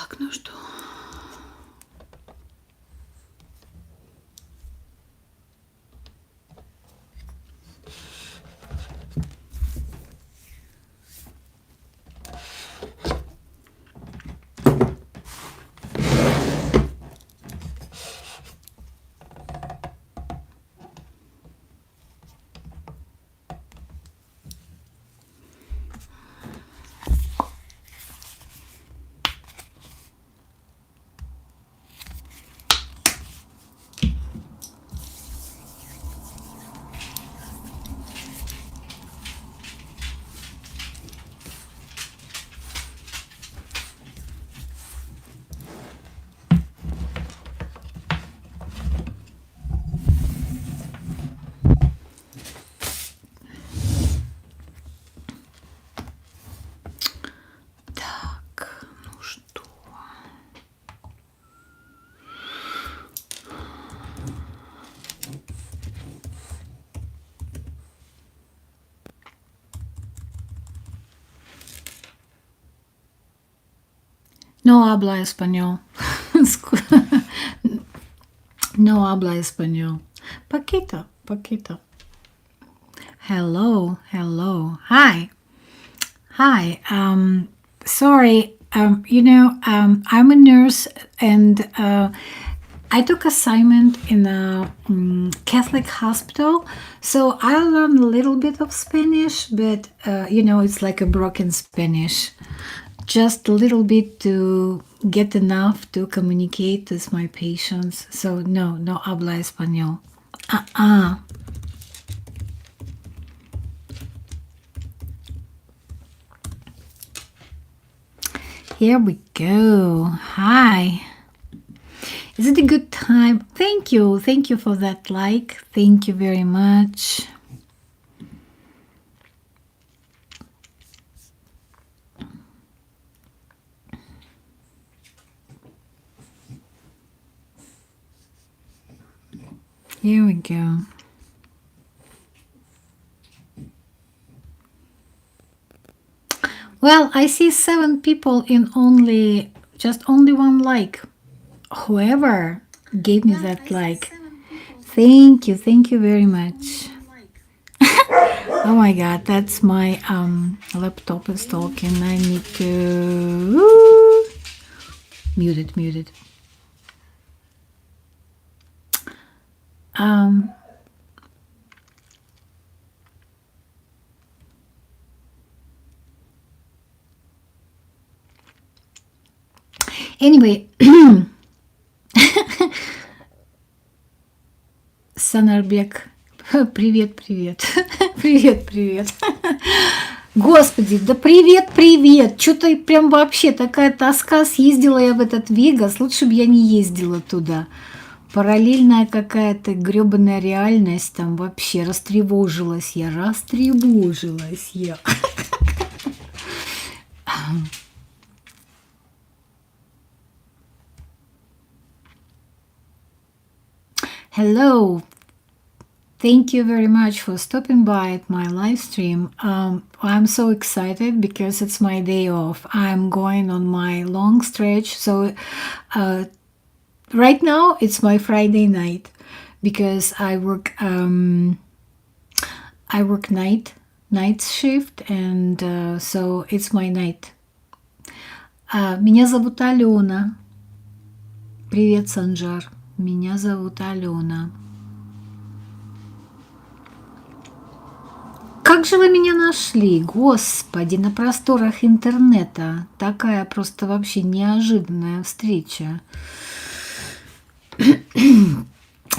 Так, ну что? Так, ну что? No habla español. No habla español. Poquito, poquito. Hello, hello. Hi. Hi. Sorry. I'm a nurse and I took assignment in a Catholic hospital, so I learned a little bit of Spanish, but it's like a broken Spanish. Just a little bit to get enough to communicate with my patients. So no habla español. Here we go. Hi. Is it a good time? Thank you for that like. Thank you very much. Here we go. Well, I see 7 people in only one like. Whoever gave me that like. Thank you very much. Oh my god, that's my laptop is talking. I need to mute it. Anyway, Санарбек, привет. Привет. Господи, да привет. Что-то прям вообще такая тоска. Съездила я в этот Вегас, лучше бы я не ездила туда. Параллельная какая-то гребаная реальность, там вообще растревожилась я. Hello. Thank you very much for stopping by at my live stream. I'm so excited because it's my day off. I'm going on my long stretch. So right now it's my Friday night because I work night shift, and so it's my night. Меня зовут Алена. Привет, Санжар. Меня зовут Алена. Как же вы меня нашли? Господи, на просторах интернета. Такая просто вообще неожиданная встреча.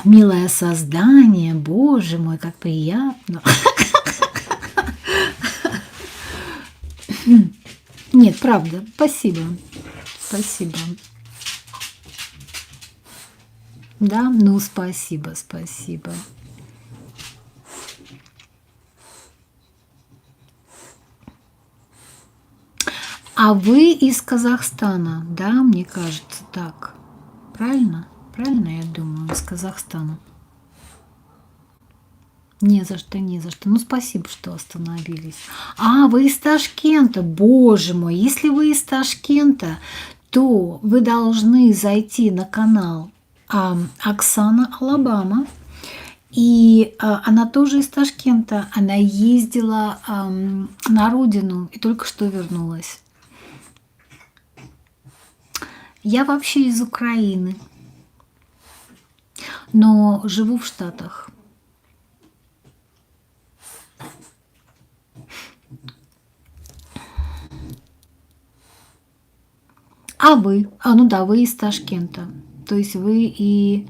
Милое создание, боже мой, как приятно. Нет, правда, спасибо. Да, ну спасибо. А вы из Казахстана, да, мне кажется, так. Правильно? Правильно, я думаю, из Казахстана. Не за что. Ну, спасибо, что остановились. А, вы из Ташкента. Боже мой, если вы из Ташкента, то вы должны зайти на канал Оксана Алабама. И она тоже из Ташкента. Она ездила на родину и только что вернулась. Я вообще из Украины, но живу в Штатах. А вы? Ну да, вы из Ташкента. То есть вы и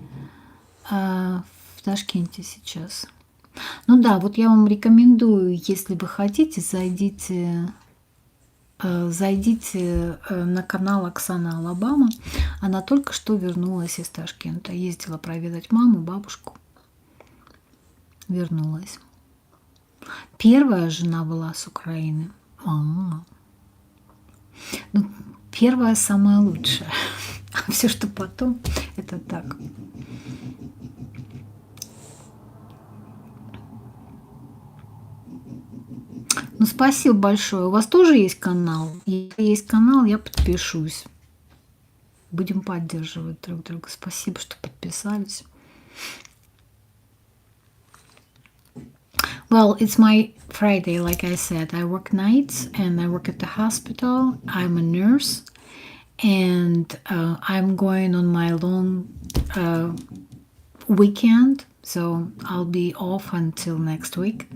в Ташкенте сейчас. Ну да, вот я вам рекомендую, если вы хотите, зайдите на канал Оксана Алабама. Она только что вернулась из Ташкента. Ездила проведать маму, бабушку. Вернулась. Первая жена была с Украины. Ну, первая самая лучшая. А все, что потом, это так. Ну, спасибо большое. У вас тоже есть канал? Если есть канал, я подпишусь. Будем поддерживать друг друга. Спасибо, что подписались. Well, it's my Friday, like I said. I work nights and I work at the hospital. I'm a nurse and I'm going on my long weekend. So I'll be off until next week.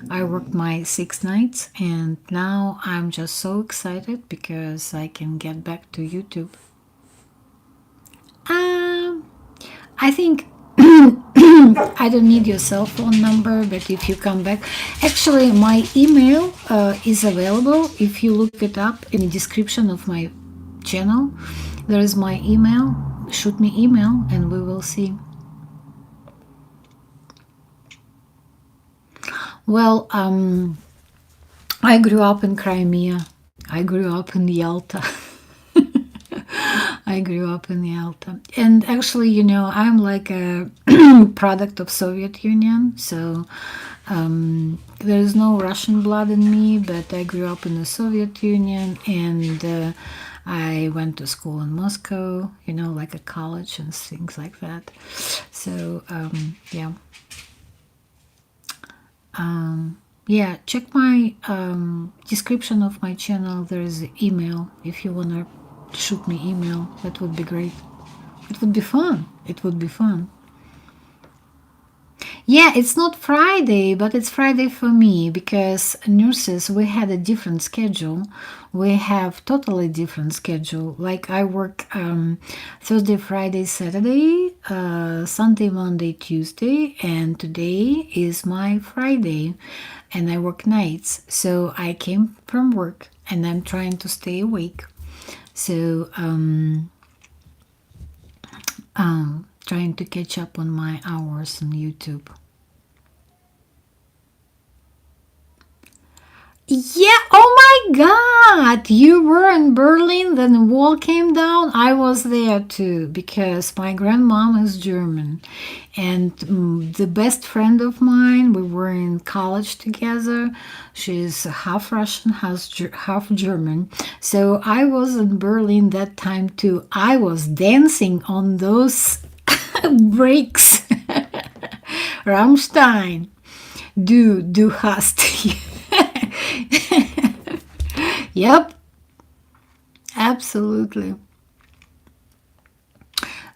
I worked my 6 nights and now I'm just so excited because I can get back to YouTube. I think I don't need your cell phone number, but if you come back, actually my email is available. If you look it up in the description of my channel, there is my email. Shoot me email and we will see. Well, I grew up in Crimea. I grew up in Yalta. I grew up in Yalta. And actually, you know, I'm like a product of Soviet Union. So there's no Russian blood in me, but I grew up in the Soviet Union and I went to school in Moscow, you know, like a college and things like that. So, yeah. Yeah, check my description of my channel. There is an email. If you want to shoot me email, that would be great. It would be fun. It would be fun. Yeah, it's not Friday, but it's Friday for me because nurses, we had a different schedule. We have totally different schedule. Like I work Thursday, Friday, Saturday, Sunday, Monday, Tuesday, and today is my Friday and I work nights. So I came from work and I'm trying to stay awake. So trying to catch up on my hours on YouTube. Yeah, oh my God, you were in Berlin, then the wall came down. I was there too because my grandmom is German and the best friend of mine, we were in college together. She's half Russian, half German. So I was in Berlin that time too. I was dancing on those breaks. Rammstein, du hast. Yep, absolutely.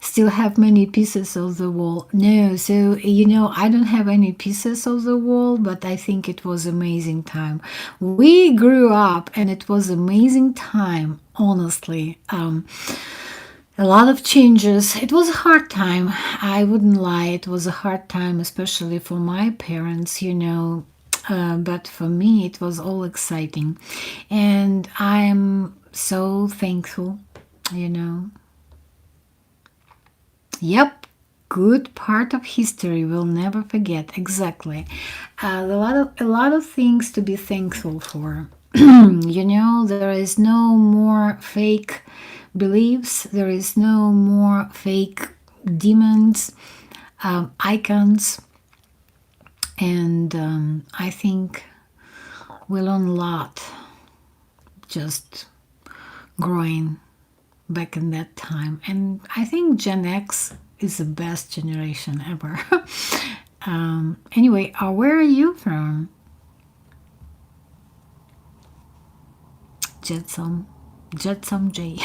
Still have many pieces of the wall. No, so you know, I don't have any pieces of the wall, but I think it was amazing time. We grew up and it was amazing time, honestly. A lot of changes. It was a hard time. I wouldn't lie. It was a hard time, especially for my parents, you know. But for me, it was all exciting. And I'm so thankful, you know. Yep, good part of history we'll never forget. Exactly. A lot of things to be thankful for. You know, there is no more fake beliefs. There is no more fake demons, icons. And I think we learn a lot just growing back in that time. And I think Gen X is the best generation ever. Anyway, where are you from? Jetsam. Jetsam J.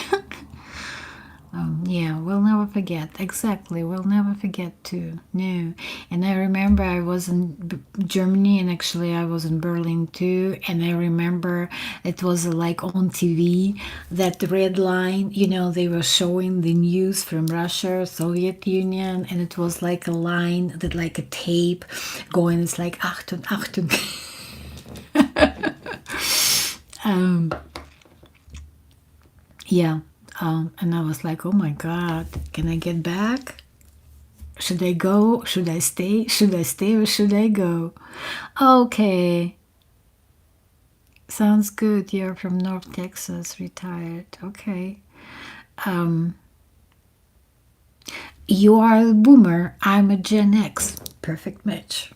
Yeah, we'll never forget. Exactly, we'll never forget too. No, and I remember I was in Germany, and actually I was in Berlin too. And I remember it was like on TV, that red line. They were showing the news from Russia, Soviet Union, and it was like a line that, like a tape, going. It's like Achtung, Achtung. Yeah. And I was like, oh my God, can I get back? Should I go? Should I stay? Should I stay or should I go? Okay. Sounds good. You're from North Texas, retired. Okay. You are a boomer. I'm a Gen X. Perfect match.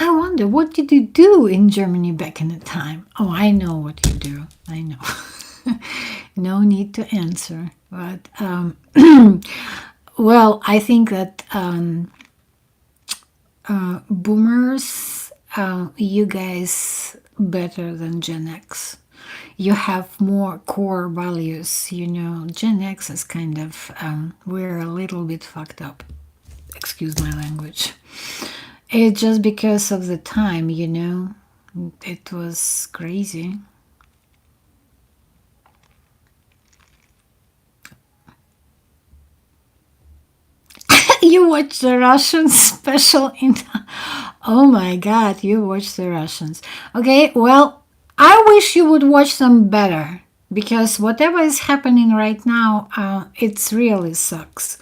I wonder, what did you do in Germany back in the time? Oh, I know what you do. I know. No need to answer. But, well, I think that boomers, you guys better than Gen X. You have more core values. Gen X is kind of, we're a little bit fucked up. Excuse my language. It's just because of the time, it was crazy. You watch the Russian special in. Oh my God, you watch the Russians. Okay, well, I wish you would watch them better, because whatever is happening right now, it's really sucks.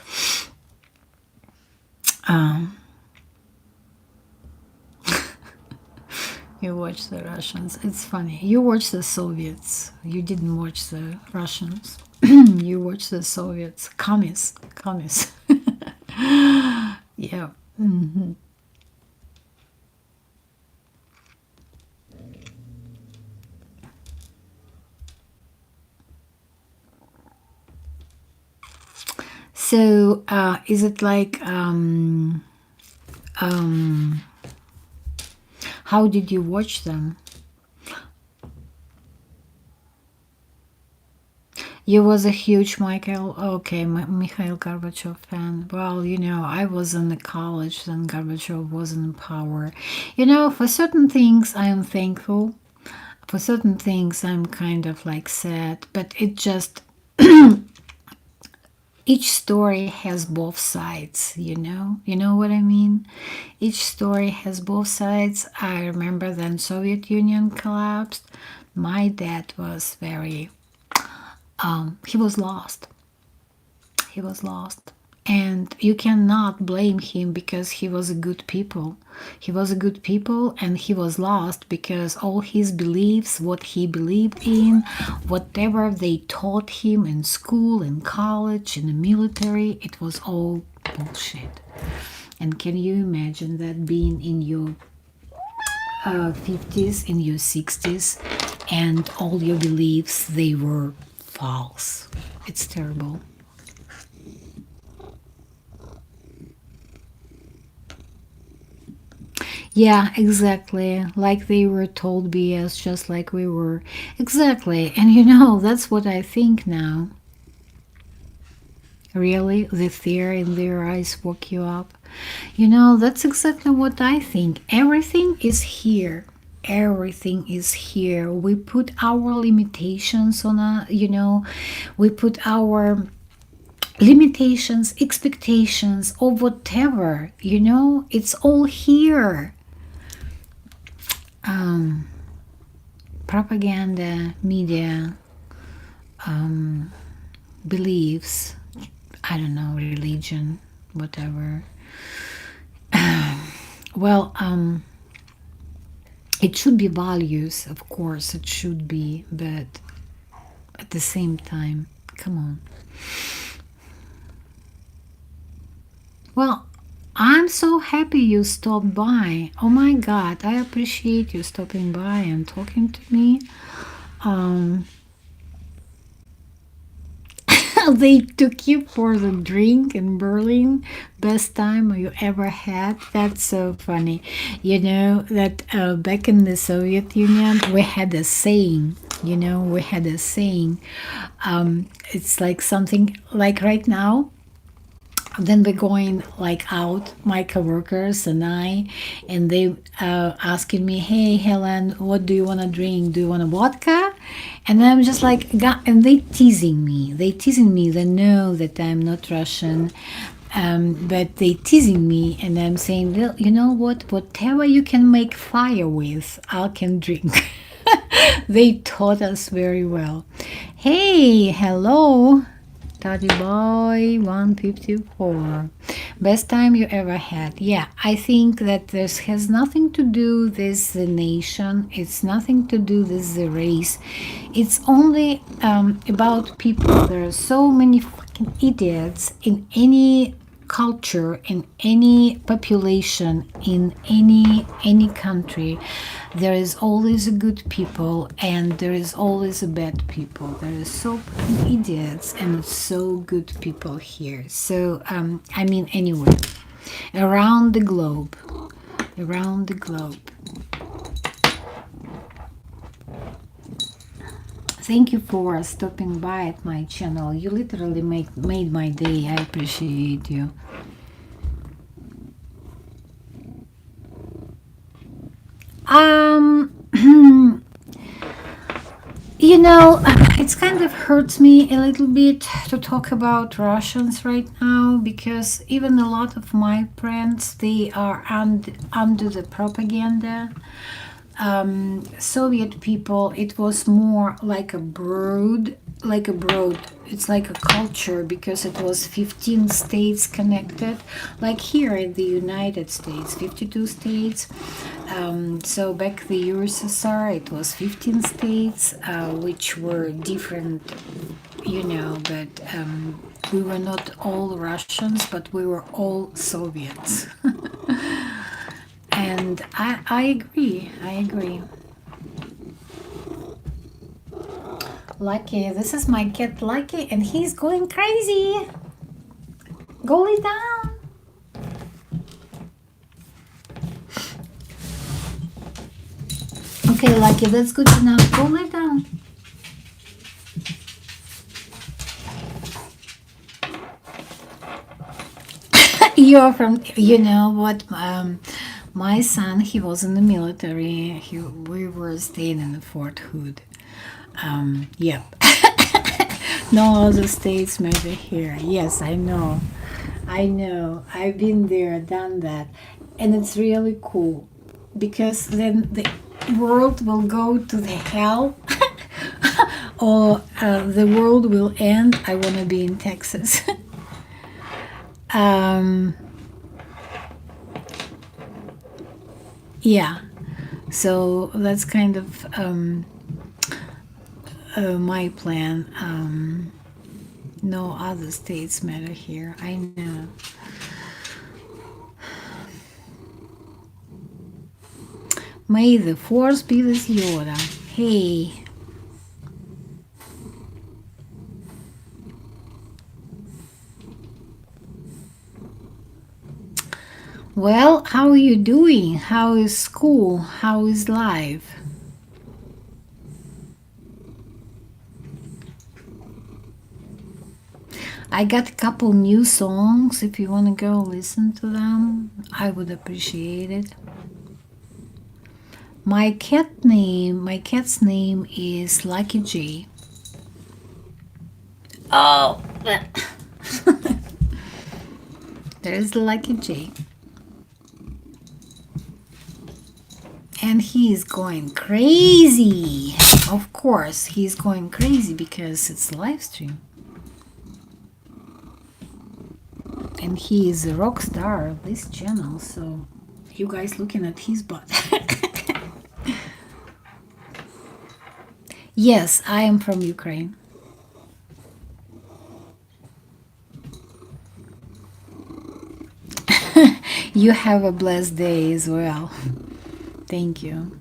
You watch the Russians. It's funny. You watch the Soviets. You didn't watch the Russians. You watch the Soviets. Commies. Commies. Yeah. So, is it like, how did you watch them? You was a huge Mikhail Gorbachev fan. Well, I was in the college when Gorbachev was in power. For certain things I am thankful. For certain things I'm kind of like sad, but it just, each story has both sides, You know what I mean? Each story has both sides. I remember when Soviet Union collapsed, my dad was very, he was lost. He was lost. And you cannot blame him, because he was a good people. He was a good people, and he was lost because all his beliefs, what he believed in, whatever they taught him in school, in college, in the military, it was all bullshit. And can you imagine that, being in your 50s, in your 60s, and all your beliefs, they were false? It's terrible. Yeah, exactly. Like they were told BS, just like we were. Exactly. And that's what I think now. Really? The fear in their eyes woke you up? That's exactly what I think. Everything is here. Everything is here. We put our limitations on we put our limitations, expectations, or whatever, it's all here. Propaganda, media, beliefs, I don't know, religion, whatever. Well, it should be values, of course, it should be, but at the same time, come on. Well, I'm so happy you stopped by. Oh my God, I appreciate you stopping by and talking to me. Um, they took you for the drink in Berlin. Best time you ever had. That's so funny. You know that back in the Soviet Union, we had a saying. We had a saying. It's like something like right now. Then we're going like out, my coworkers and I, and they asking me, "Hey, Helen, what do you want to drink? Do you want a vodka?" And I'm just like, and they teasing me. They teasing me. They know that I'm not Russian, but they teasing me, and I'm saying, "Well, you know what? Whatever you can make fire with, I can drink." They taught us very well. Hey, hello. Toddy Boy 154. Best time you ever had. Yeah, I think that this has nothing to do with the nation. It's nothing to do with the race. It's only about people. There are so many fucking idiots in any culture, in any population, in any country. There is always a good people and there is always a bad people. There is so many idiots and so good people here. So I mean, anyway, around the globe, around the globe. Thank you for stopping by at my channel. You literally made my day. I appreciate you. Um, it's kind of hurts me a little bit to talk about Russians right now because even a lot of my friends, they are under the propaganda. Soviet people, it was more like a broad. It's like a culture because it was 15 states connected, like here in the United States, 52 states. So back the USSR, it was 15 states, which were different, but we were not all Russians, but we were all Soviets. And I agree. I agree. Lucky, this is my cat Lucky, and he's going crazy. Go lay down. Okay, Lucky, that's good enough. Go lay down. You're from, you know what? My son, he was in the military. We were staying in Fort Hood. Yep. No other states matter here. Yes, I know. I know. I've been there, done that. And it's really cool because then the world will go to the hell or the world will end. I want to be in Texas. um, yeah. So that's kind of my plan. No other states matter here. I know. May the force be with Yoda. Hey. Well, how are you doing? How is school? How is life? I got a couple new songs. If you want to go listen to them, I would appreciate it. My cat's name is Lucky J. Oh, there's Lucky J. And he's going crazy. Of course, he's going crazy because it's a live stream. And he is a rock star of this channel, so you guys looking at his butt. Yes, I am from Ukraine. You have a blessed day as well. Thank you.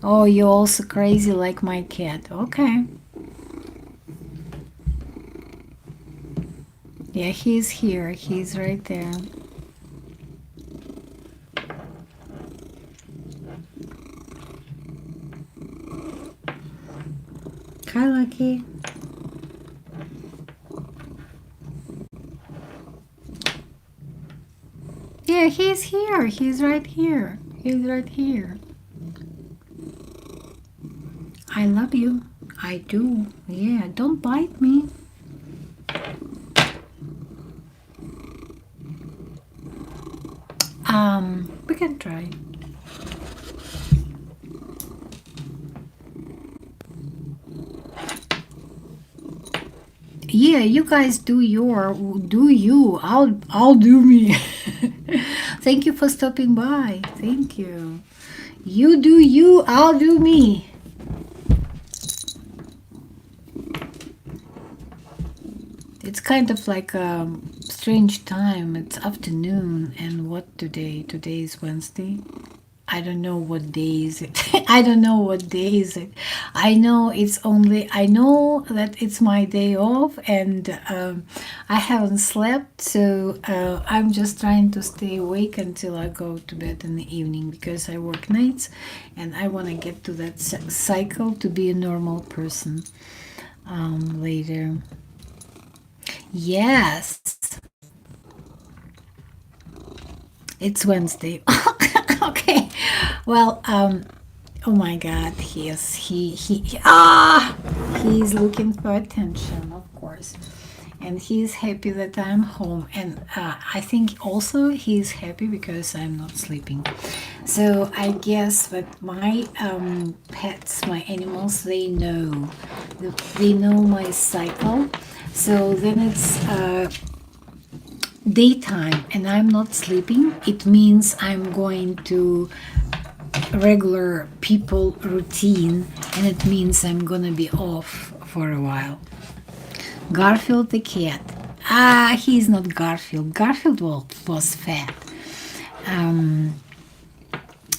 Oh, you're also crazy like my cat. Okay. Yeah, he's here. He's right there. Hi, Lucky. Yeah, he's here. He's right here. He's right here. I love you. I do. Yeah, don't bite me. We can try. Yeah, you guys do you. I'll do me. Thank you for stopping by. Thank you. You do you, I'll do me. It's kind of like a strange time. It's afternoon, and what today? Today is Wednesday. I don't know what day is it. I don't know what day is it. I know that it's my day off, and I haven't slept, so I'm just trying to stay awake until I go to bed in the evening because I work nights, and I want to get to that cycle to be a normal person later. Yes, it's Wednesday. Okay. Well, oh my God, he's looking for attention, of course, and he's happy that I'm home, and I think also he's happy because I'm not sleeping. So I guess that my pets, my animals, they know my cycle. So then it's daytime and I'm not sleeping. It means I'm going to regular people routine, and it means I'm gonna be off for a while. Garfield the cat. He's not Garfield. Garfield was fat. Um,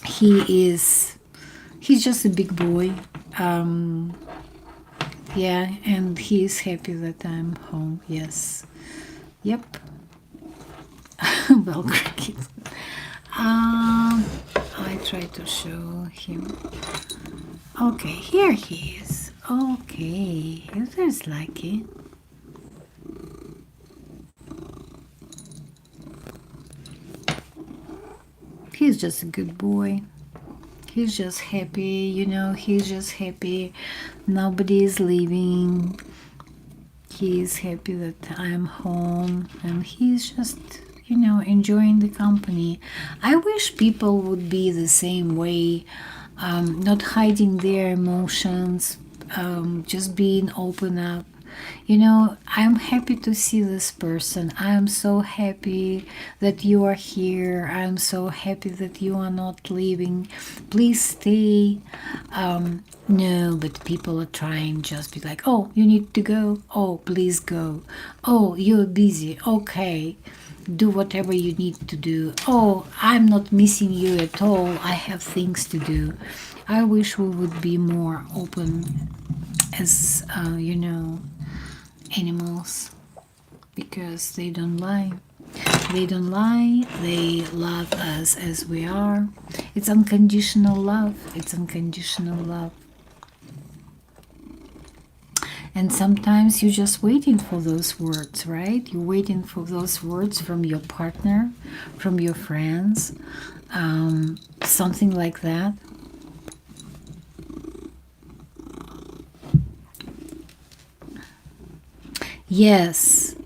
he's just a big boy. Um, yeah, and he's happy that I'm home. Yes. Yep. Well, cricket. I try to show him. Okay, here he is. Okay, there's Lucky. He's just a good boy. He's just happy, he's just happy. Nobody is leaving. He's happy that I'm home, and he's just, enjoying the company. I wish people would be the same way, not hiding their emotions, just being open up. I'm happy to see this person. I'm so happy that you are here. I'm so happy that you are not leaving. Please stay. No, but people are trying just be like, oh, you need to go. Oh, please go. Oh, you're busy. Okay. Do whatever you need to do. Oh, I'm not missing you at all. I have things to do. I wish we would be more open as, animals, because they don't lie. They don't lie. They love us as we are. It's unconditional love. It's unconditional love. And sometimes you're just waiting for those words, right? You're waiting for those words from your partner, from your friends, something like that. Yes,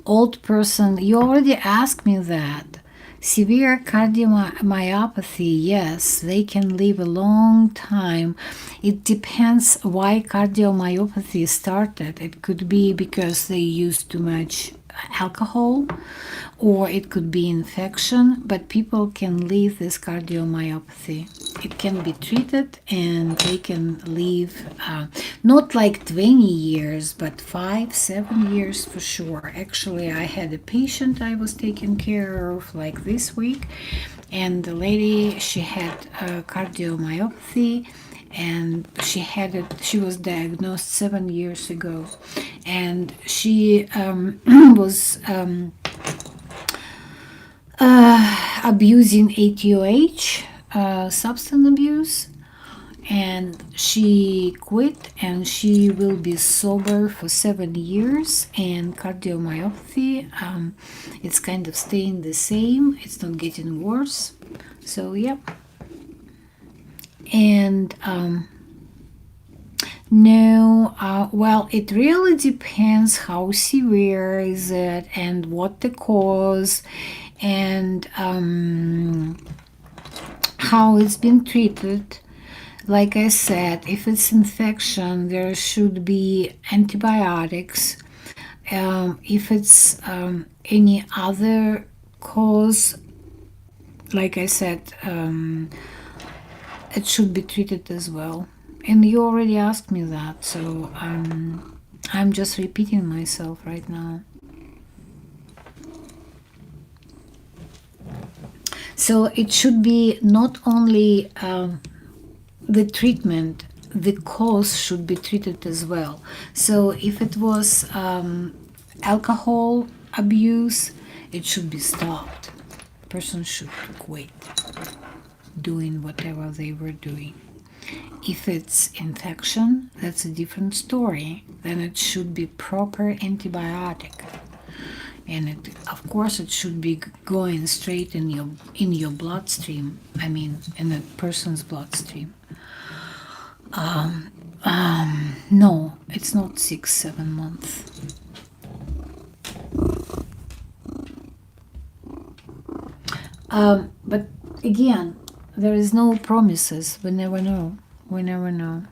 old person, you already asked me that. Severe cardiomyopathy, yes, they can live a long time. It depends why cardiomyopathy started. It could be because they use too much alcohol, or it could be infection, but people can leave this cardiomyopathy. It can be treated and they can live not like 20 years, but 5-7 years for sure. Actually, I had a patient I was taking care of like this week, and the lady, she had cardiomyopathy, and she was diagnosed 7 years ago, and she was abusing ATOH, substance abuse, and she quit, and she will be sober for 7 years. And cardiomyopathy, it's kind of staying the same, it's not getting worse. So yeah. And no, well, it really depends how severe is it and what the cause, and how it's been treated. Like I said, if it's infection, there should be antibiotics. If it's any other cause, like I said, it should be treated as well. And you already asked me that, so I'm just repeating myself right now. So it should be not only the treatment, the cause should be treated as well. So if it was alcohol abuse, it should be stopped. Person should quit doing whatever they were doing. If it's infection, that's a different story. Then it should be proper antibiotic, and of course it should be going straight in your bloodstream. I mean, in a person's bloodstream. No, it's not 6-7 months. But again, there is no promises. We never know. We never know.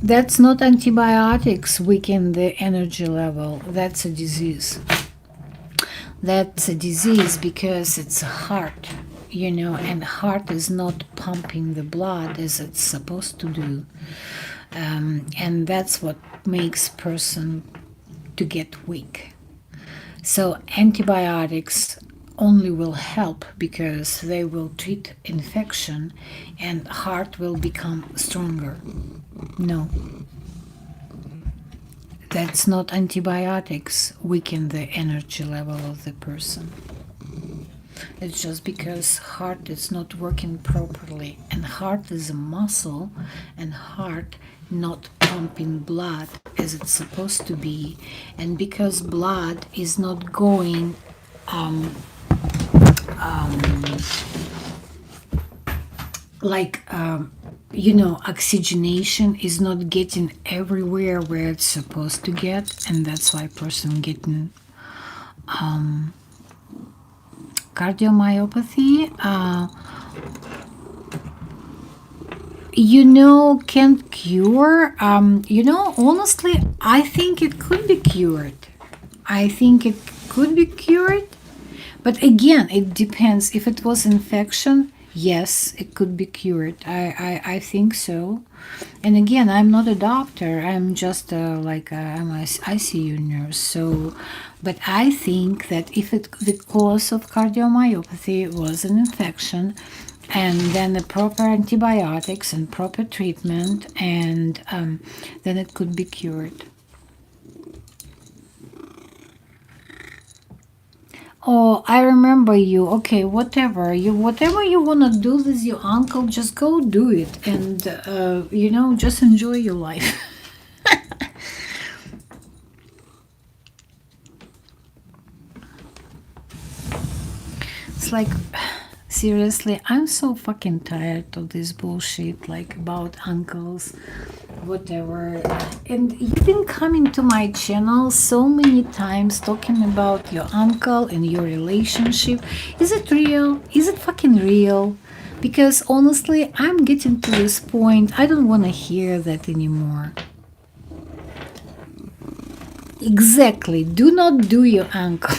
That's not antibiotics weaken the energy level. That's a disease. That's a disease because it's heart, and heart is not pumping the blood as it's supposed to do. And that's what makes person to get weak. So antibiotics only will help because they will treat infection and heart will become stronger. No. That's not antibiotics weaken the energy level of the person. It's just because heart is not working properly, and heart is a muscle, and heart not pumping blood as it's supposed to be, and because blood is not going oxygenation is not getting everywhere where it's supposed to get, and that's why person getting cardiomyopathy. Can't cure. Honestly, I think it could be cured. But again, it depends. If it was infection, yes, it could be cured. I think so. And again, I'm not a doctor. I'm just I'm a I.C.U. nurse. So, but I think that if the cause of cardiomyopathy was an infection, and then the proper antibiotics and proper treatment, and then it could be cured. Oh, I remember you. Okay, whatever you wanna do with your uncle, just go do it, and just enjoy your life. It's like, seriously, I'm so fucking tired of this bullshit, like about uncles whatever. And you've been coming to my channel so many times talking about your uncle and your relationship. Is it real? Is it fucking real? Because honestly, I'm getting to this point, I don't want to hear that anymore. Exactly. Do not do your uncle.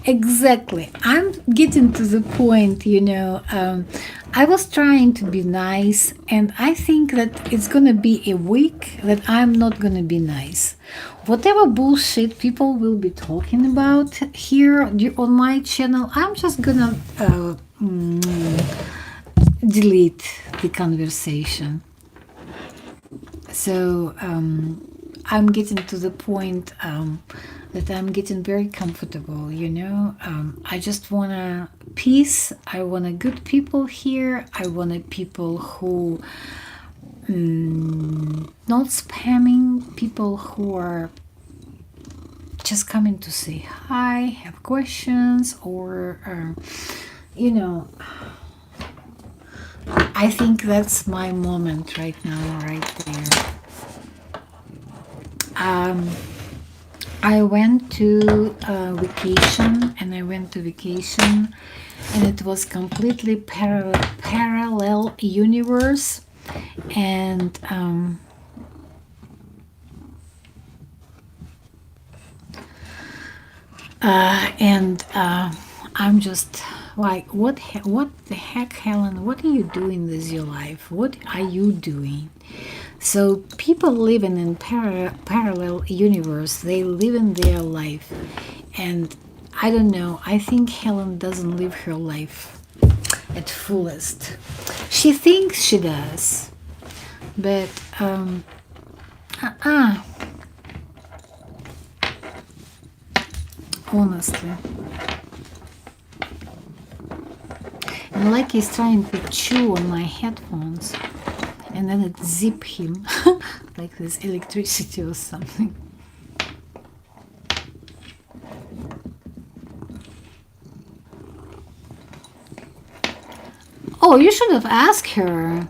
Exactly. I'm getting to the point, I was trying to be nice, and I think that it's gonna be a week that I'm not gonna be nice. Whatever bullshit people will be talking about here on my channel, I'm just gonna delete the conversation. So I'm getting to the point that I'm getting very comfortable, I just want a peace. I want a good people here. I want a people who not spamming, people who are just coming to say hi, have questions, or I think that's my moment right now, right there. I went to vacation, and it was completely parallel universe, and I'm just like, what the heck, Helen? What are you doing with your life? What are you doing? So people living in parallel universe, they live in their life, and I don't know. I think Helen doesn't live her life at fullest. She thinks she does, but honestly. And like he's trying to chew on my headphones, and then it zip him like this electricity or something. Oh, you should have asked her.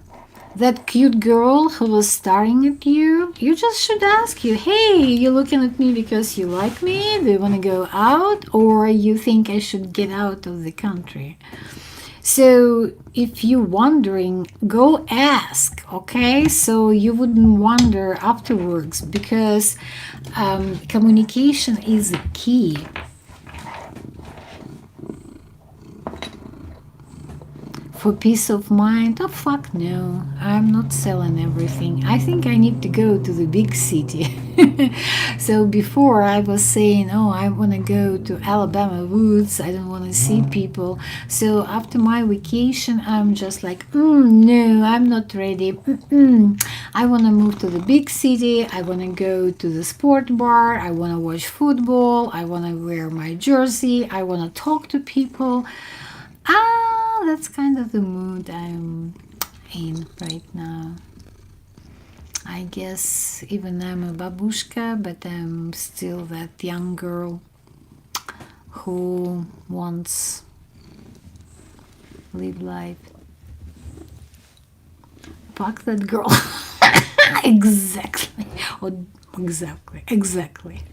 That cute girl who was staring at you, you just should ask you, hey, you looking at me because you like me? Do you want to go out? Or you think I should get out of the country? So if you're wondering, go ask, okay? So you wouldn't wonder afterwards, because communication is the key. For peace of mind? Oh, fuck no. I'm not selling everything. I think I need to go to the big city. So before I was saying, oh, I want to go to Alabama woods. I don't want to see people. So after my vacation, I'm just like, no, I'm not ready. I want to move to the big city. I want to go to the sport bar. I want to watch football. I want to wear my jersey. I want to talk to people. That's kind of the mood I'm in right now. I guess even I'm a babushka, but I'm still that young girl who wants live life. Fuck that girl. Exactly. Oh, exactly.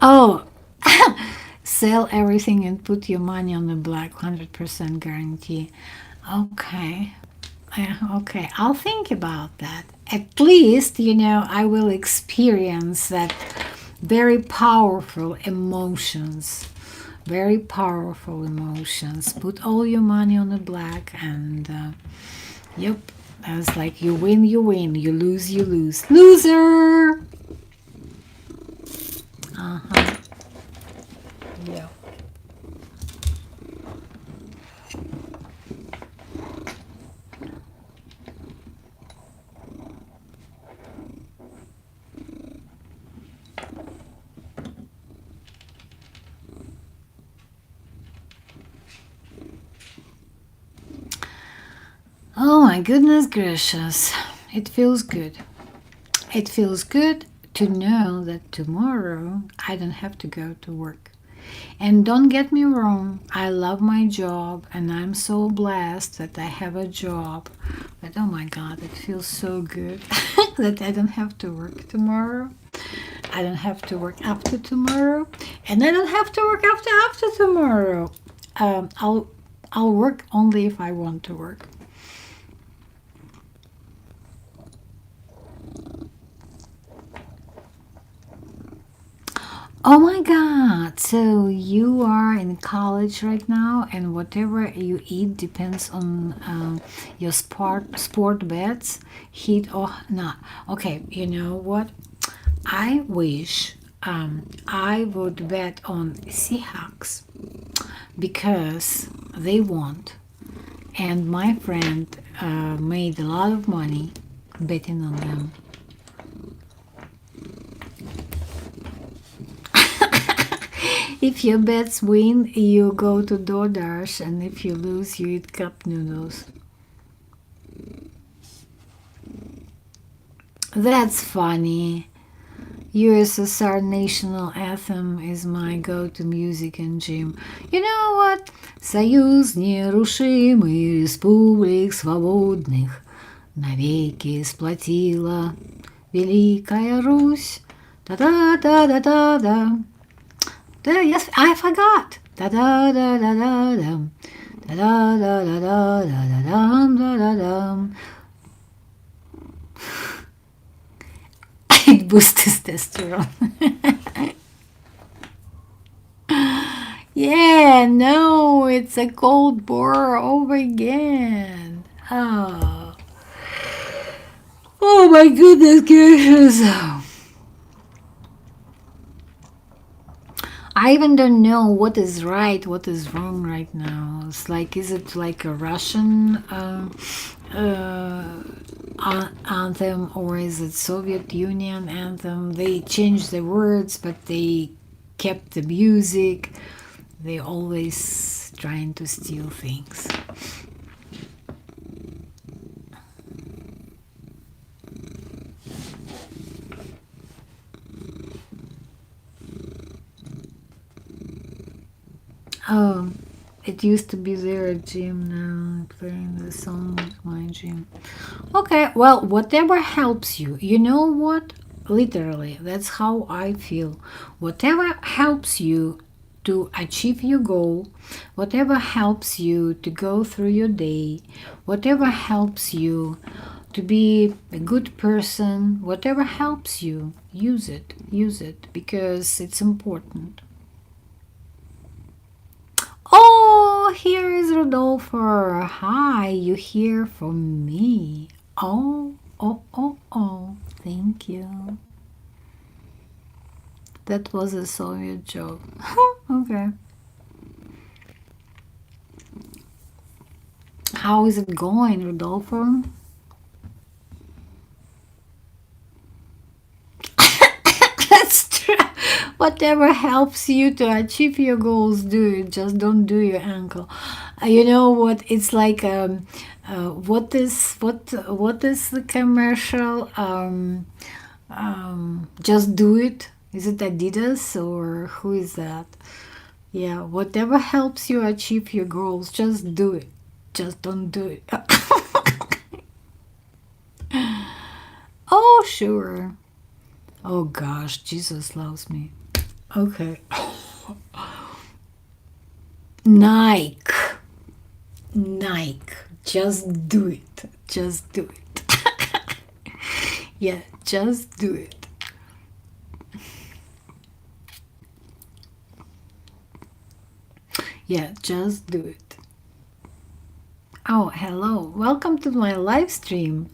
Oh, sell everything and put your money on the black, 100% guarantee. Okay. Okay, I'll think about that. At least, I will experience that very powerful emotions. Very powerful emotions. Put all your money on the black, and yep, I was like, you win, you win. You lose, you lose. Loser! Uh-huh. Yeah. Oh my goodness gracious. It feels good. It feels good to know that tomorrow I don't have to go to work. And don't get me wrong, I love my job and I'm so blessed that I have a job. But oh my God, it feels so good that I don't have to work tomorrow. I don't have to work after tomorrow, and I don't have to work after tomorrow. Um, I'll I'll work only if I want to work. Oh my God! So you are in college right now, and whatever you eat depends on your sport bets, hit or not. Okay, you know what? I wish I would bet on Seahawks because they won, and my friend made a lot of money betting on them. If your bets win, you go to DoorDash, and if you lose, you eat cup noodles. That's funny. USSR national anthem is my go-to music in gym. You know what? Союз нерушимый республик свободных навеки сплотила Великая Русь. Да-да-да-да-да-да. Да, yes, I forgot. Да-да-да-да-да-дам. Да-да-да-да-да-да-дам, да-да-дам. It boosts testosterone. Yeah, no, it's a cold bore over again. Oh my goodness gracious. I even don't know what is right, what is wrong right now. It's like, is it like a Russian uh, anthem, or is it Soviet Union anthem? They changed the words, but they kept the music. They always trying to steal things. Oh, it used to be there at gym. Now playing the song at my gym. Okay, well, whatever helps you. You know what? Literally, that's how I feel. Whatever helps you to achieve your goal, whatever helps you to go through your day, whatever helps you to be a good person, whatever helps you, use it because it's important. Oh, here is Rodolfo. Hi, you hear from me. Oh. Thank you. That was a Soviet joke. Okay. How is it going, Rodolfo? That's true. Whatever helps you to achieve your goals, do it. Just don't do your ankle. You know what? It's like what is the commercial? Just do it. Is it Adidas or who is that? Yeah, whatever helps you achieve your goals, just do it. Just don't do it. Oh, sure. Oh gosh, Jesus loves me. Okay. Nike. Nike. Just do it. Just do it. Yeah, just do it. Yeah, just do it. Oh, hello. Welcome to my live stream.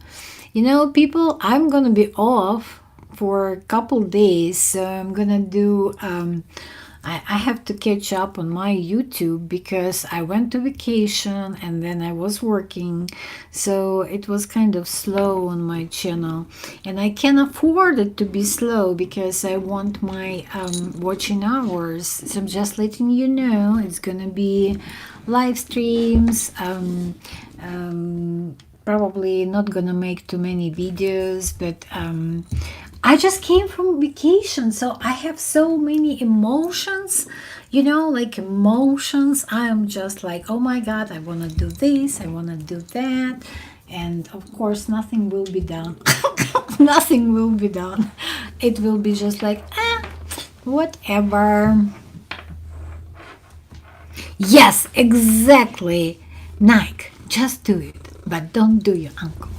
You know, people, I'm gonna be off for a couple days, so I'm gonna do I have to catch up on my YouTube because I went to vacation and then I was working, so it was kind of slow on my channel, and I can afford it to be slow because I want my watching hours. So I'm just letting you know it's gonna be live streams. Probably not gonna make too many videos, but I just came from vacation, so I have so many emotions. like emotions. I am just like, oh my God, I want to do this, I want to do that. And of course, nothing will be done. Nothing will be done. It will be just like, whatever. Yes, exactly. Nike, just do it, but don't do your uncle.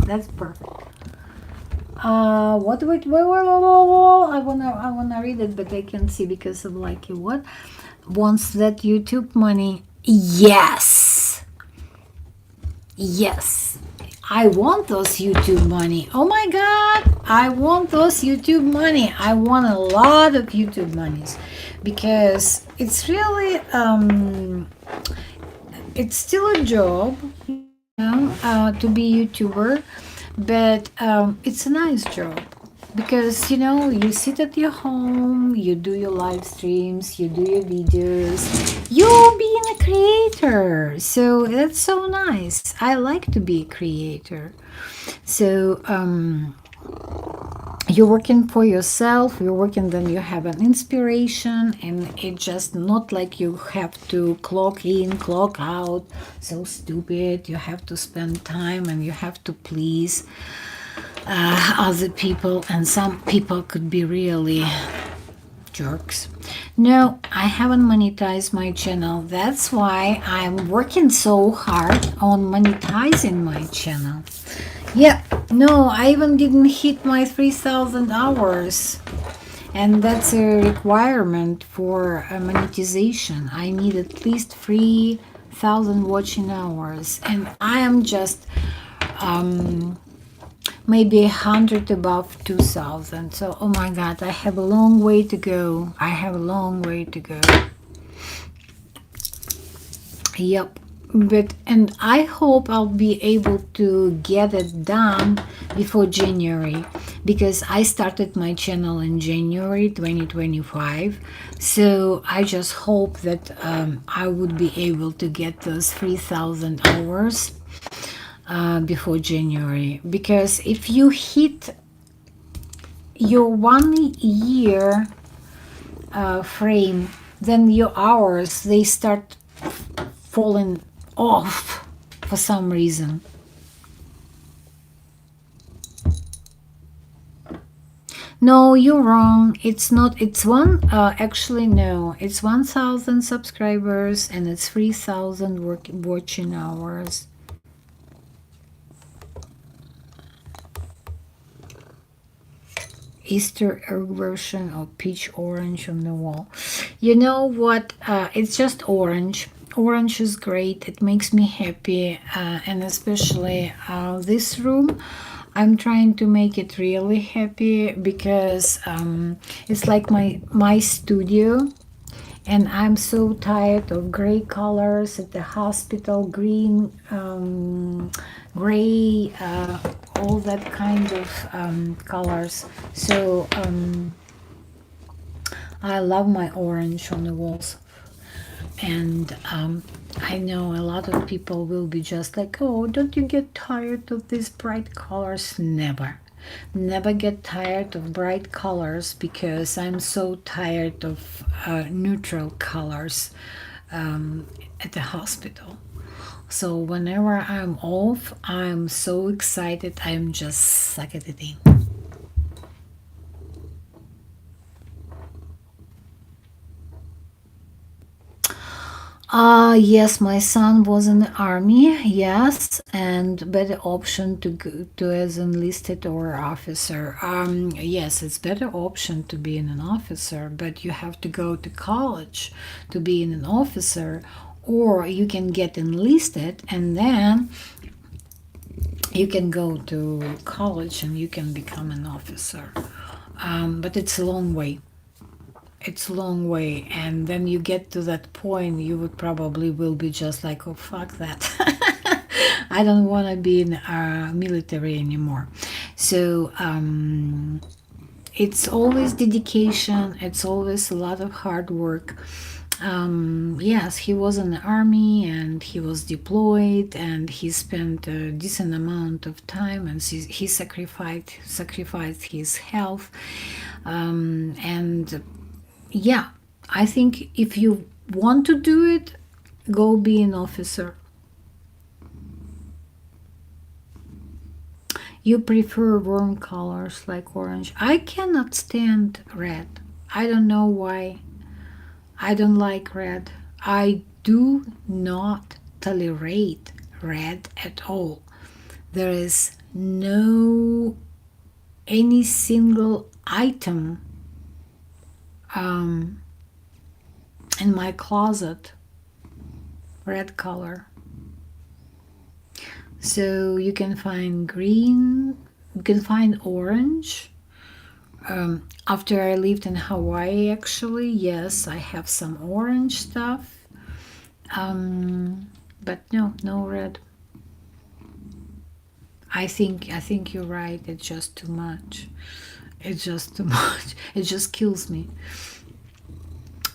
That's perfect. What? Wait, I wanna read it, but I can't see because of like what wants that YouTube money. Yes, yes. I want those YouTube money. Oh my God, I want those YouTube money. I want a lot of YouTube monies because it's really it's still a job, to be YouTuber, but it's a nice job because you sit at your home, you do your live streams, you do your videos, you're being a creator. So that's so nice. I like to be a creator. So you're working for yourself, you're working, then you have an inspiration, and it's just not like you have to clock in, clock out, so stupid. You have to spend time and you have to please other people, and some people could be really jerks. No, I haven't monetized my channel. That's why I'm working so hard on monetizing my channel. Yeah, no, I even didn't hit my 3,000 hours. And that's a requirement for monetization. I need at least 3,000 watching hours. And I am just maybe 100 above 2,000. So, oh my God, I have a long way to go. I have a long way to go. Yep. And I hope I'll be able to get it done before January, because I started my channel in January 2025. So I just hope that I would be able to get those 3,000 hours before January, because if you hit your 1 year frame, then your hours, they start falling off for some reason. No, you're wrong. It's not. It's one. Actually, no. It's 1,000 subscribers and it's 3,000 watching hours. Easter egg version of peach orange on the wall. You know what? It's just orange. Orange is great. It makes me happy, and especially this room. I'm trying to make it really happy because it's like my studio, and I'm so tired of gray colors at the hospital, green, gray, all that kind of colors. So I love my orange on the walls. And I know a lot of people will be just like, oh, don't you get tired of these bright colors? Never get tired of bright colors, because I'm so tired of neutral colors at the hospital. So whenever I'm off, I'm so excited. I'm just suck at it in. Yes, my son was in the army, yes, and better option to go to as enlisted or officer. Yes, it's better option to be an officer, but you have to go to college to be an officer, or you can get enlisted and then you can go to college and you can become an officer. But it's a long way. It's a long way, and then you get to that point, you would probably will be just like, oh fuck that. I don't want to be in military anymore. So it's always dedication, it's always a lot of hard work. Yes, he was in the army and he was deployed, and he spent a decent amount of time, and he sacrificed his health, and yeah, I think if you want to do it, go be an officer. You prefer warm colors like orange. I cannot stand red. I don't know why. I don't like red. I do not tolerate red at all. There is no any single item um, in my closet red color. So you can find green, you can find orange. After I lived in Hawaii, actually, yes, I have some orange stuff. But no, no red. I think you're right. It's just too much. It's just too much. It just kills me.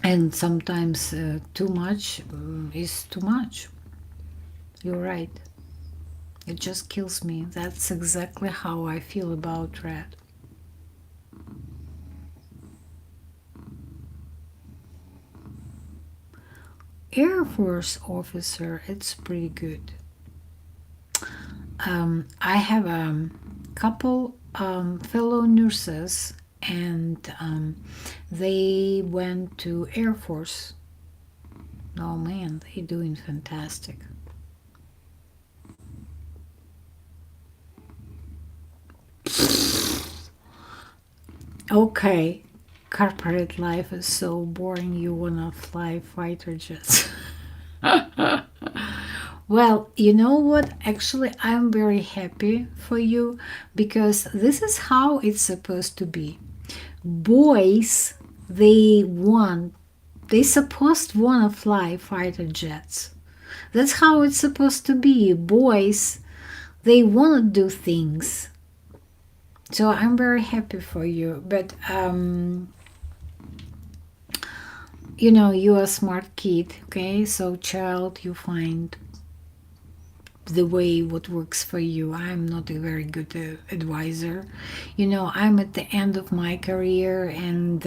And sometimes too much is too much. You're right. It just kills me. That's exactly how I feel about red. Air Force officer, it's pretty good. I have a couple fellow nurses, and they went to Air Force. Oh man, they're doing fantastic. Okay, corporate life is so boring. You wanna fly fighter jets. Well, you know what? Actually, I'm very happy for you because this is how it's supposed to be. Boys, they supposed wanna fly fighter jets. That's how it's supposed to be. Boys, they wanna do things. So I'm very happy for you. But you're a smart kid, okay? So child, you find the way what works for you. I'm not a very good advisor. I'm at the end of my career, and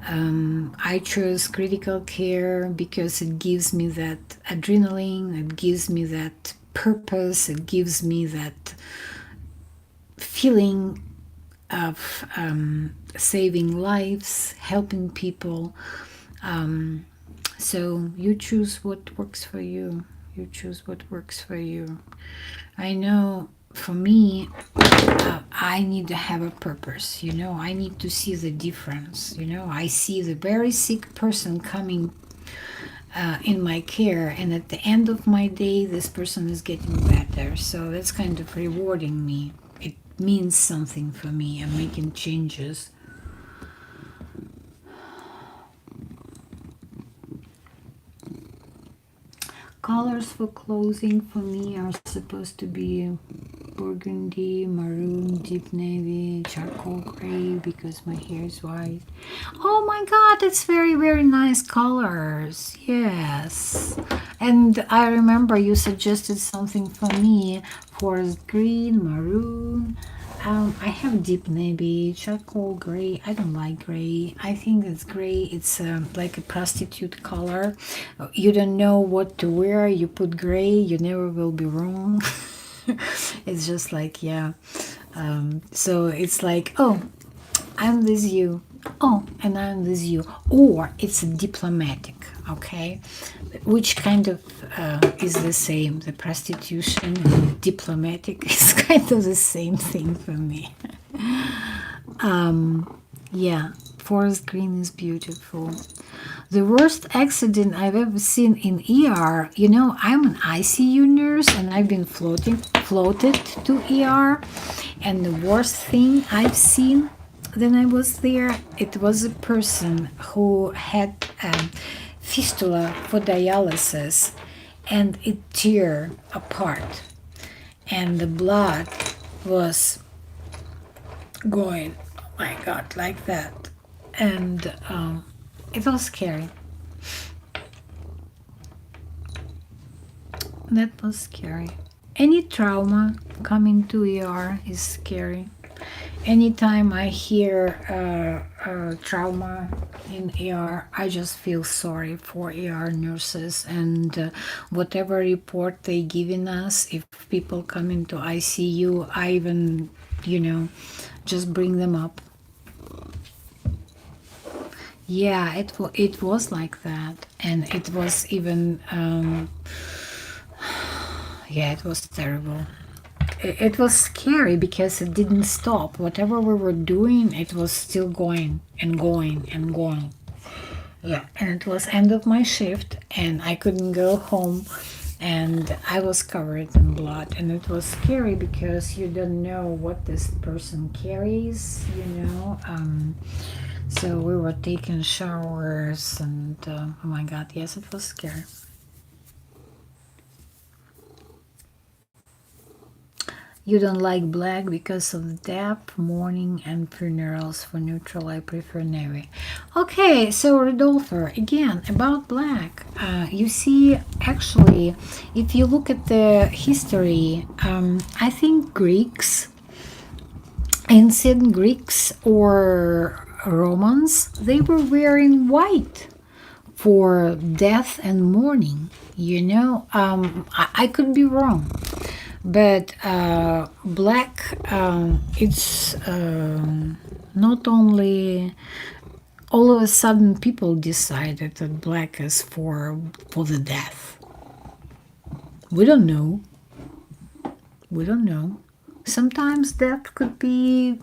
I chose critical care because it gives me that adrenaline, it gives me that purpose, it gives me that feeling of saving lives, helping people. So you choose what works for you. You choose what works for you. I know for me, I need to have a purpose. I need to see the difference. I see the very sick person coming in my care, and at the end of my day, this person is getting better. So that's kind of rewarding me. It means something for me. I'm making changes. Colors for clothing for me are supposed to be burgundy, maroon, deep navy, charcoal gray because my hair is white. Oh my god, that's very, very nice colors. Yes. And I remember you suggested something for me: forest green, maroon. I have deep navy, charcoal gray. I don't like gray. I think it's gray. It's like a prostitute color. You don't know what to wear. You put gray. You never will be wrong. It's just like, yeah. So it's like, oh, I'm with you. Oh, and I'm with you. Or it's diplomatic, okay? Which kind of is the same. The prostitution and diplomatic is kind of the same thing for me. Yeah, forest green is beautiful. The worst accident I've ever seen in ER, I'm an I.C.U. nurse, and I've been floated to ER. And the worst thing I've seen when I was there, it was a person who had fistula for dialysis, and it tear apart, and the blood was going, oh my god, like that. And it was scary. That was scary. Any trauma coming to ER is scary. Anytime I hear trauma in ER, I just feel sorry for ER nurses and whatever report they giving us. If people come into ICU, I even, just bring them up. Yeah, it was like that, and it was even yeah, it was terrible. It was scary because it didn't stop. Whatever we were doing, it was still going and going and going. Yeah, and it was end of my shift, and I couldn't go home, and I was covered in blood, and it was scary because you don't know what this person carries, So we were taking showers, and oh my God, yes, it was scary. You don't like black because of death, mourning, and funerals. For neutral, I prefer navy. Okay, so Rodolfo, again, about black. You see, actually, if you look at the history, I think Greeks, ancient Greeks or Romans, they were wearing white for death and mourning. I could be wrong, but black, it's not only all of a sudden people decided that black is for the death. We don't know. We don't know. Sometimes death could be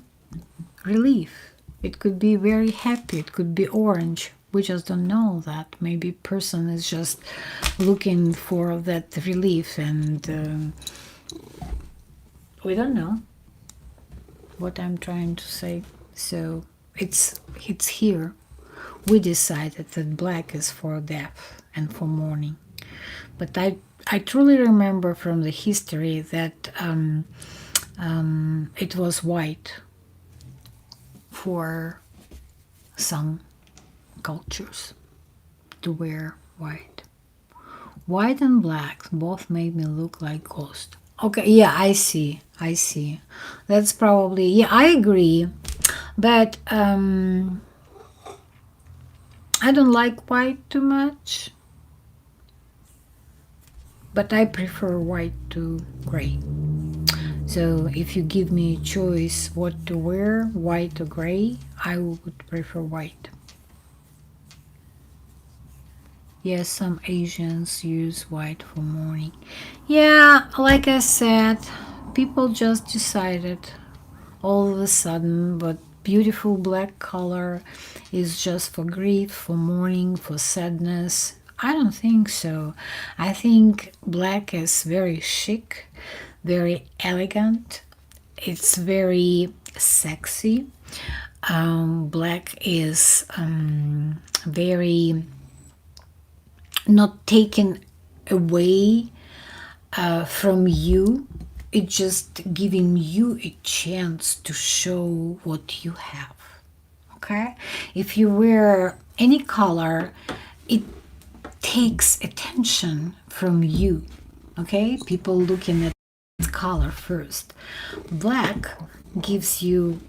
relief. It could be very happy. It could be orange. We just don't know that. Maybe person is just looking for that relief, and we don't know what I'm trying to say. So it's here. We decided that black is for death and for mourning. But I truly remember from the history that it was white for some cultures to wear white. White and black both made me look like ghost. Okay, yeah, I see. I see. That's probably, yeah, I agree. But I don't like white too much. But I prefer white to gray. So if you give me a choice what to wear, white or gray, I would prefer white. Yes, some Asians use white for mourning. Yeah, like I said, people just decided all of a sudden, but beautiful black color is just for grief, for mourning, for sadness. I don't think so. I think black is very chic, very elegant. It's very sexy. Black is very not taken away from you. It's just giving you a chance to show what you have. Okay? If you wear any color, it takes attention from you. Okay? People looking at color first. Black gives you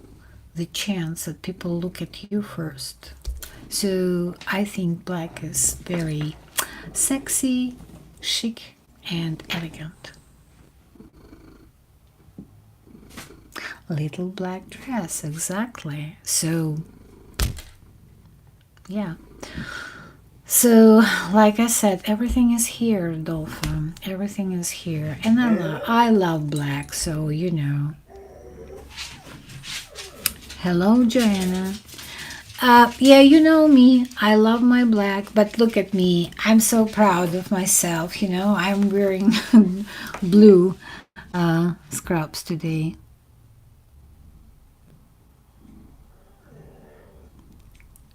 the chance that people look at you first. So I think black is very sexy, chic, and elegant. Little black dress, exactly. So, yeah. So, like I said, everything is here, Dolphin. Everything is here, and I love black. So Hello, Joanna. Yeah, you know me. I love my black, but look at me. I'm so proud of myself. I'm wearing blue scrubs today.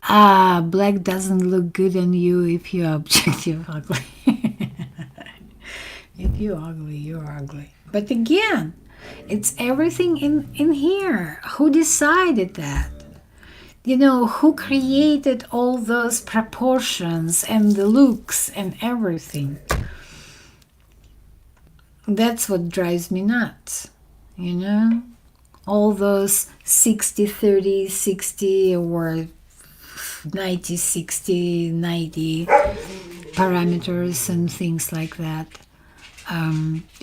Black doesn't look good on you if you're objective ugly. If you're ugly, you're ugly. But again, it's everything in here. Who decided that? Who created all those proportions and the looks and everything? That's what drives me nuts, you know? all those 60 30 60 or 90 60 90 parameters and things like that.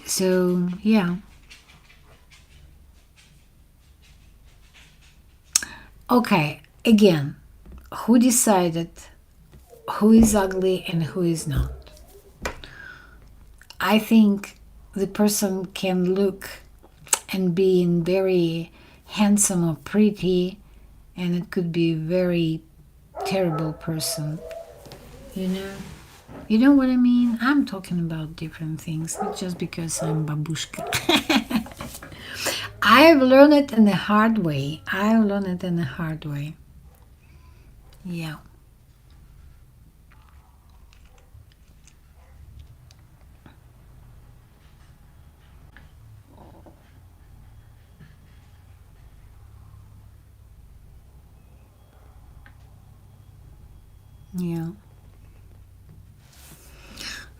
So yeah. Okay, again, who decided who is ugly and who is not? I think the person can look and be in very handsome or pretty, and it could be a very terrible person, you know. You know what I mean? I'm talking about different things, not just because I'm babushka. I've learned it in a hard way. I've learned it in a hard way. Yeah, yeah.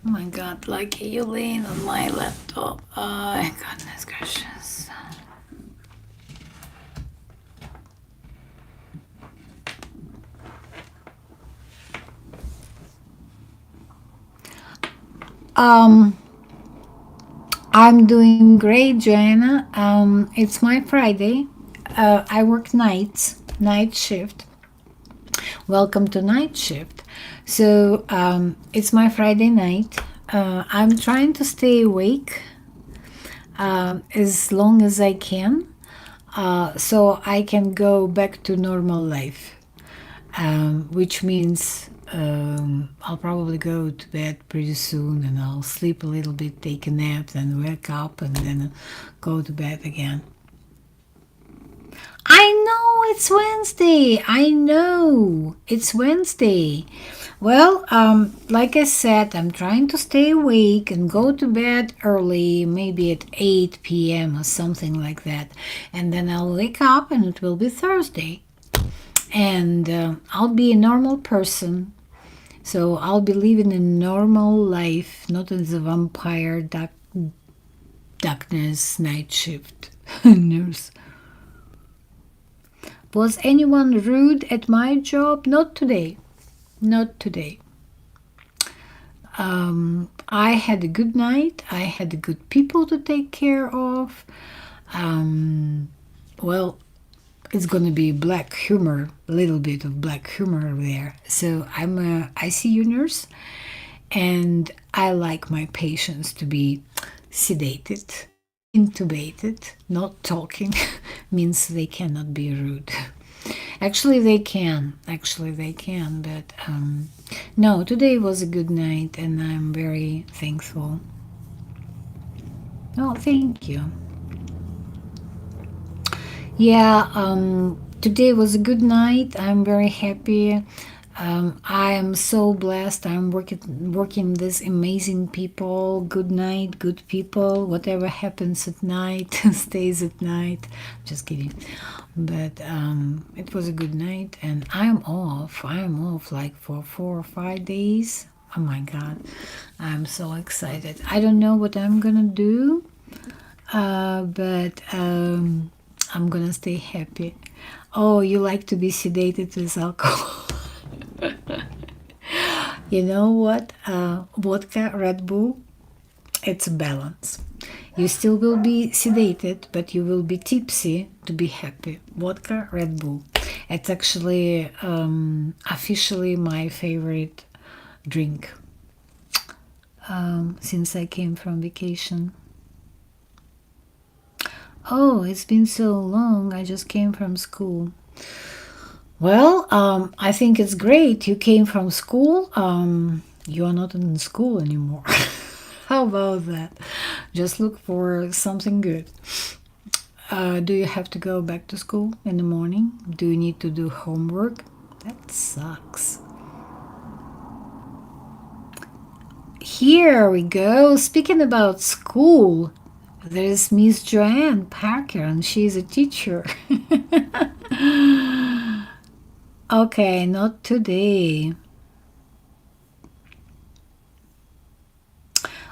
Oh my god, like you laying on my laptop. Oh, goodness gracious. Um, I'm doing great, Joanna. It's my Friday. I work night shift. Welcome to night shift. So it's my Friday night. I'm trying to stay awake as long as I can, so I can go back to normal life, which means I'll probably go to bed pretty soon and I'll sleep a little bit, take a nap, then wake up and then go to bed again. I know it's Wednesday. I know it's Wednesday. Well, like I said, I'm trying to stay awake and go to bed early, maybe at 8 p.m. or something like that. And then I'll wake up and it will be Thursday. And I'll be a normal person. So I'll be living a normal life, not as a vampire, darkness, night shift nurse. Was anyone rude at my job? Not today. Not today. I had a good night. I had good people to take care of. Um, well, it's going to be black humor, a little bit of black humor there. So I'm a I.C.U. nurse, and I like my patients to be sedated, intubated, not talking means they cannot be rude. Actually, they can. Actually, they can. But no, today was a good night, and I'm very thankful. Oh, thank you. Yeah, today was a good night. I'm very happy. I am so blessed. I'm working with these amazing people. Good night, good people. Whatever happens at night stays at night. Just kidding. But it was a good night, and I'm off. I'm off like for 4 or 5 days. Oh my God, I'm so excited. I don't know what I'm gonna do, but I'm gonna stay happy. Oh, you like to be sedated with alcohol? You know what? Vodka, Red Bull, it's a balance. You still will be sedated, but you will be tipsy to be happy. Vodka, Red Bull. It's actually officially my favorite drink since I came from vacation. Oh, it's been so long. I just came from school. Well, I think it's great. You came from school. You are not in school anymore. How about that? Just look for something good. Do you have to go back to school in the morning? Do you need to do homework? That sucks. Here we go. Speaking about school, there's Miss Joanne Parker, and she's a teacher. Okay, not today.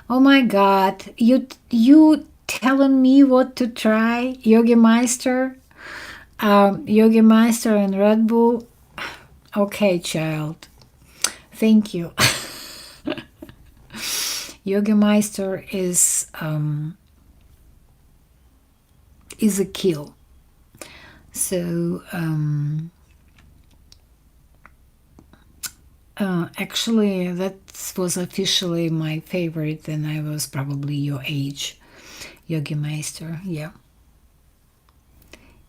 Oh my God, you telling me what to try, Yogi Meister? Yogi Meister and Red Bull? Okay, child. Thank you. Yogi Meister is a kill. So actually, that was officially my favorite, and I was probably your age, Yogi Meister. Yeah.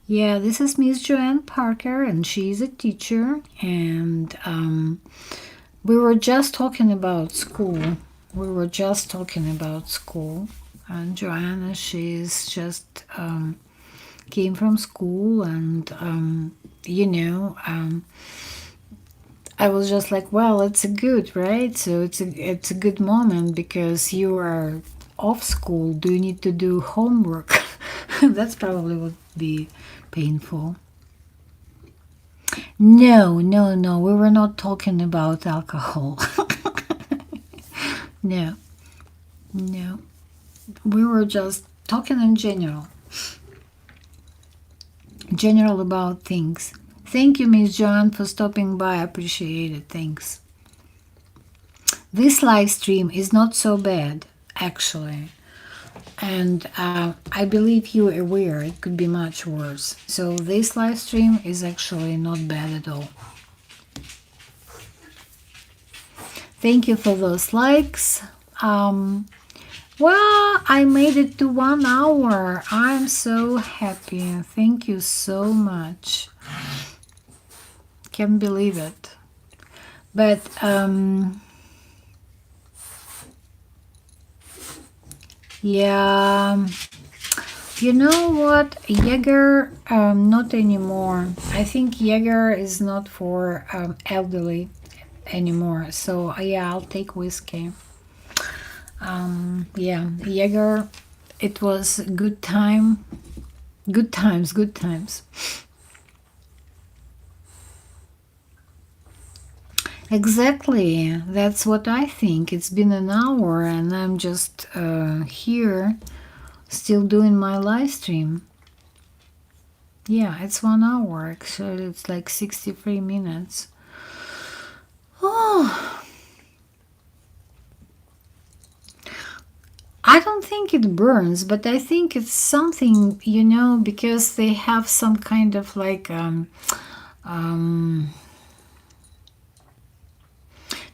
Yeah, this is Miss Joanne Parker, and she's a teacher. And we were just talking about school. And Joanna, she's just came from school, and I was just like, well, it's a good, right? So it's a good moment because you are off school. Do you need to do homework? That's probably would be painful. No, no, no. We were not talking about alcohol. No, no. We were just talking in general about things. Thank you, Miss Joanne, for stopping by. I appreciate it. Thanks. This live stream is not so bad, actually. And I believe you're aware it could be much worse. So this live stream is actually not bad at all. Thank you for those likes. Well, I made it to 1 hour. I'm so happy. Thank you so much. Can't believe it. But yeah, you know what? Jaeger, not anymore. I think Jaeger is not for elderly anymore. So yeah, I'll take whiskey. Yeah, Jaeger, it was good time. Good times, good times. Exactly, that's what I think. It's been an hour and I'm just here still doing my live stream. Yeah, it's 1 hour actually. It's like 63 minutes. Oh, I don't think it burns, but I think it's something, because they have some kind of like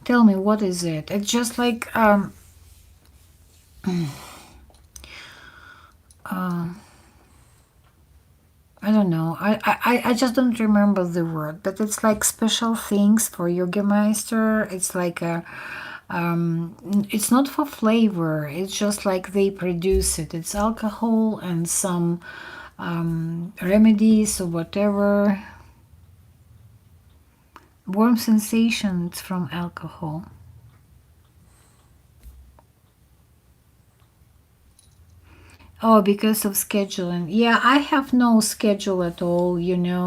tell me, what is it? It's just like I don't know. I just don't remember the word, but it's like special things for Yogi Meister. It's like it's not for flavor. It's just like they produce it. It's alcohol and some remedies or whatever. Warm sensations from alcohol. Oh, because of scheduling. Yeah, I have no schedule at all,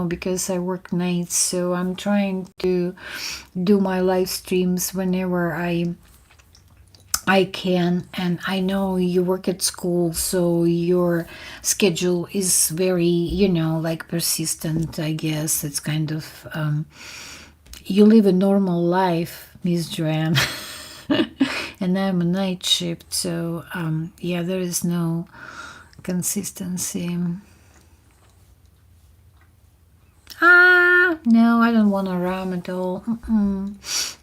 because I work nights. So I'm trying to do my live streams whenever I can. And I know you work at school, so your schedule is very, like persistent, I guess. It's kind of, you live a normal life, Miss Joanne. And I'm a night shift. So, yeah, there is no consistency. No, I don't want to ram at all.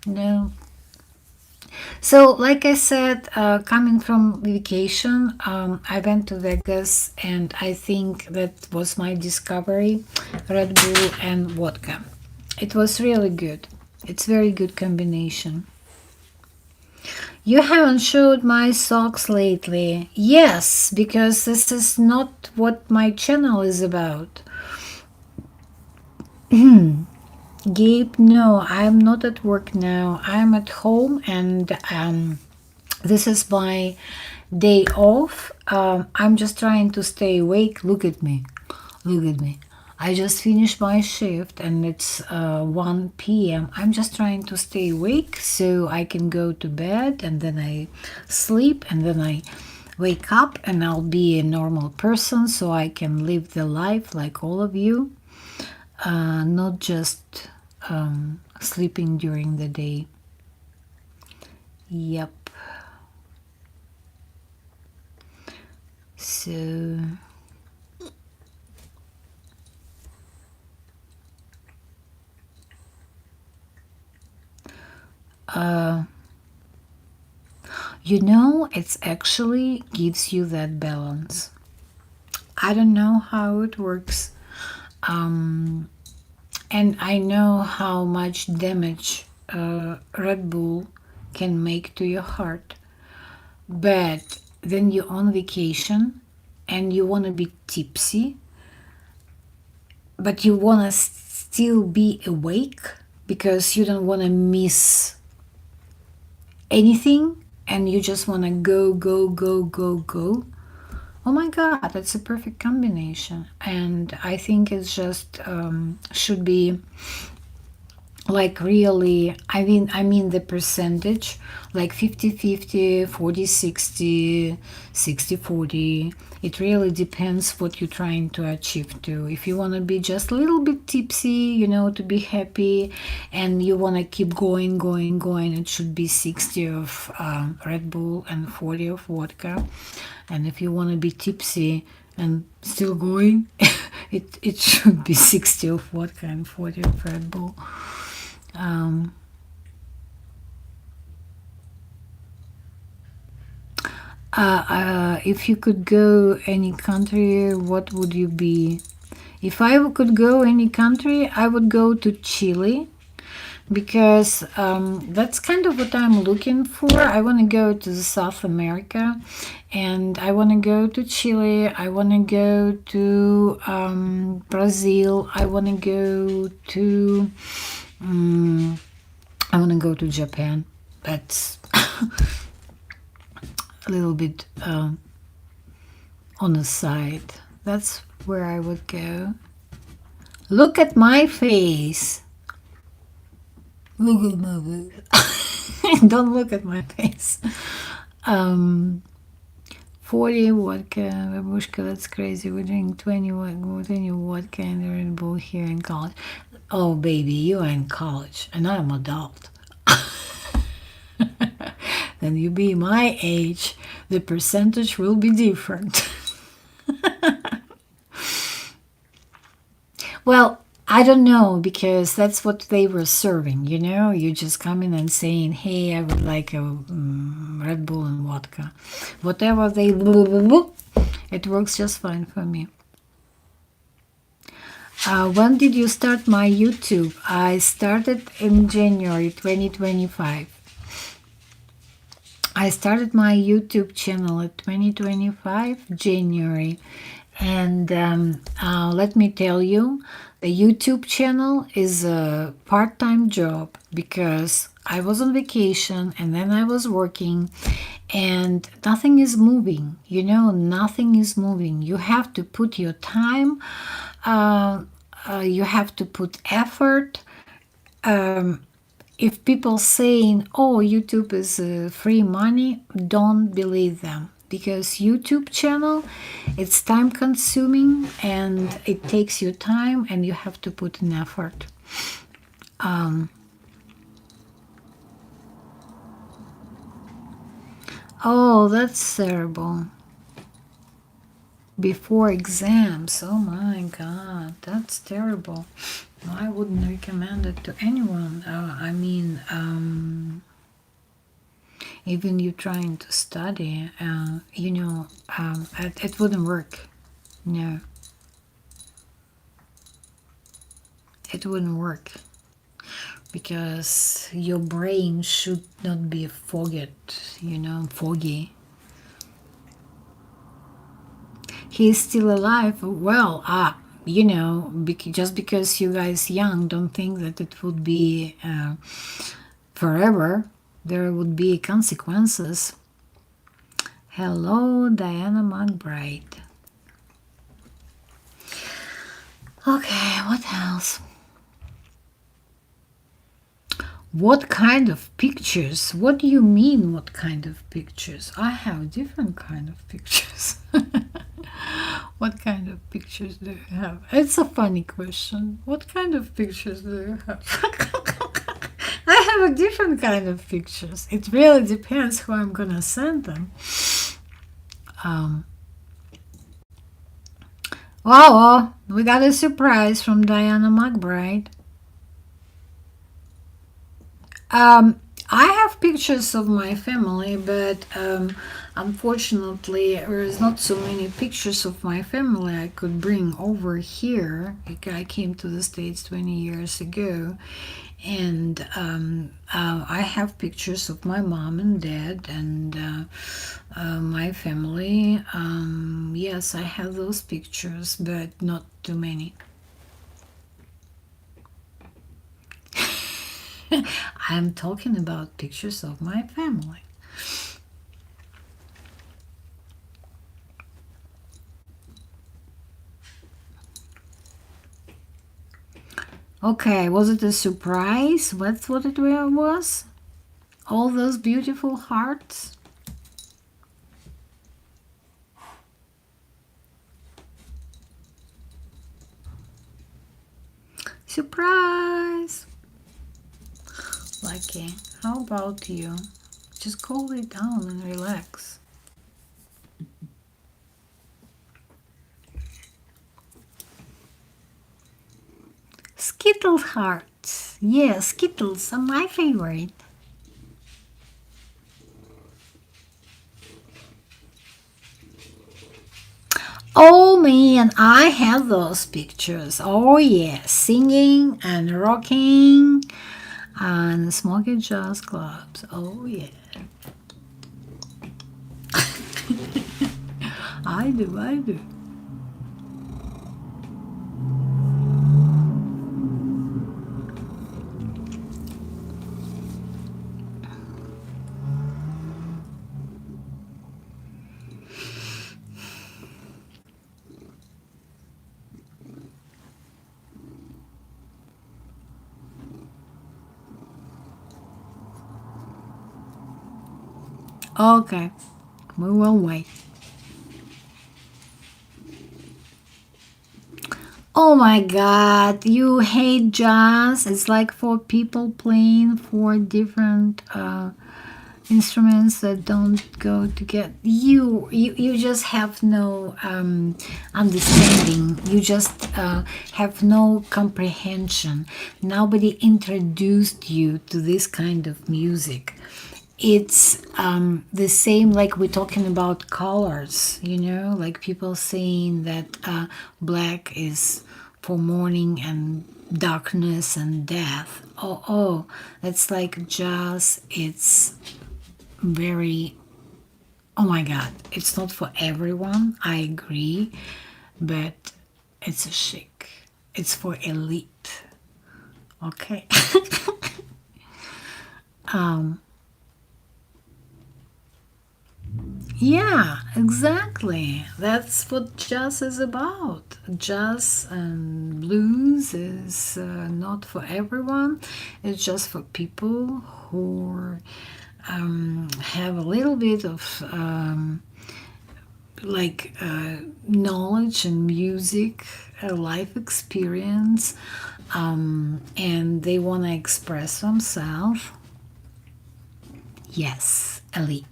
No. So, like I said, coming from vacation, I went to Vegas, and I think that was my discovery, Red Bull and vodka. It was really good. It's very good combination. You haven't showed my socks lately. Yes, because this is not what my channel is about. Gabe, no, I'm not at work now. I'm at home, and this is my day off. I'm just trying to stay awake. Look at me. Look at me. I just finished my shift and it's 1 p.m. I'm just trying to stay awake so I can go to bed, and then I sleep, and then I wake up and I'll be a normal person so I can live the life like all of you, not just sleeping during the day. Yep. So it's actually gives you that balance. I don't know how it works, and I know how much damage Red Bull can make to your heart. But then you're on vacation and you want to be tipsy, but you want to still be awake because you don't want to miss anything and you just want to go, go, go, go, go. Oh my God, that's a perfect combination. And I think it's just should be like really, I mean the percentage, like 50-50, 40-60, 60-40. It really depends what you're trying to achieve too. If you want to be just a little bit tipsy, to be happy, and you want to keep going, going, going, it should be 60 of Red Bull and 40 of vodka. And if you want to be tipsy and still going, it should be 60 of vodka and 40 of Red Bull. If you could go any country, what would you be? If I could go any country, I would go to Chile because that's kind of what I'm looking for. I want to go to South America and I want to go to Chile. I want to go to Brazil. I want to go to Japan. That's a little bit on the side. That's where I would go. Look at my face. Look at my face. Don't look at my face. 40 vodka, babushka, that's crazy. We drink 20 vodka and Red Bull here in college. Oh, baby, you are in college and I'm adult. Then you be my age, the percentage will be different. Well, I don't know because that's what they were serving, You just come in and saying, hey, I would like a Red Bull and vodka. Whatever they it works just fine for me. When did you start my YouTube? I started in January 2025. I started my YouTube channel at 2025 January, and let me tell you, the YouTube channel is a part-time job because I was on vacation and then I was working and nothing is moving, nothing is moving. You have to put your time, you have to put effort. If people saying, oh, YouTube is free money, don't believe them because YouTube channel, it's time consuming and it takes you time and you have to put an effort. Oh, that's terrible. Before exams, oh my God, that's terrible. I wouldn't recommend it to anyone. Even you trying to study, it wouldn't work. No, it wouldn't work because your brain should not be foggy. He's still alive. Well, just because you guys young, don't think that it would be forever. There would be consequences. Hello, Diana McBride. Okay, what else? What kind of pictures? What do you mean, what kind of pictures? I have different kind of pictures. What kind of pictures do you have? It's a funny question. What kind of pictures do you have? I have a different kind of pictures. It really depends who I'm gonna send them. Um, oh, we got a surprise from Diana McBride. Um, I have pictures of my family, but unfortunately, there is not so many pictures of my family I could bring over here. I came to the States 20 years ago, and I have pictures of my mom and dad and my family. Yes, I have those pictures, but not too many. I'm talking about pictures of my family. Okay, was it a surprise? That's what it was? All those beautiful hearts? Surprise! Lucky. How about you? Just cool it down and relax. Skittle hearts. Yeah, Skittles are my favorite. Oh man, I have those pictures. Oh yeah, singing and rocking and smoking jazz clubs. Oh yeah, I do, I do. Okay, we will wait. Oh my god, you hate jazz? It's like for people playing for different instruments that don't go together. You just have no understanding. You just have no comprehension. Nobody introduced you to this kind of music. It's the same like we're talking about colors, like people saying that black is for mourning and darkness and death. Oh, that's like jazz. It's very, oh my god, it's not for everyone, I agree, but it's a chic. It's for elite. Okay. um, Yeah, exactly. That's what jazz is about. Jazz and blues is not for everyone. It's just for people who have a little bit of knowledge and music, a life experience, and they want to express themselves. Yes, elite.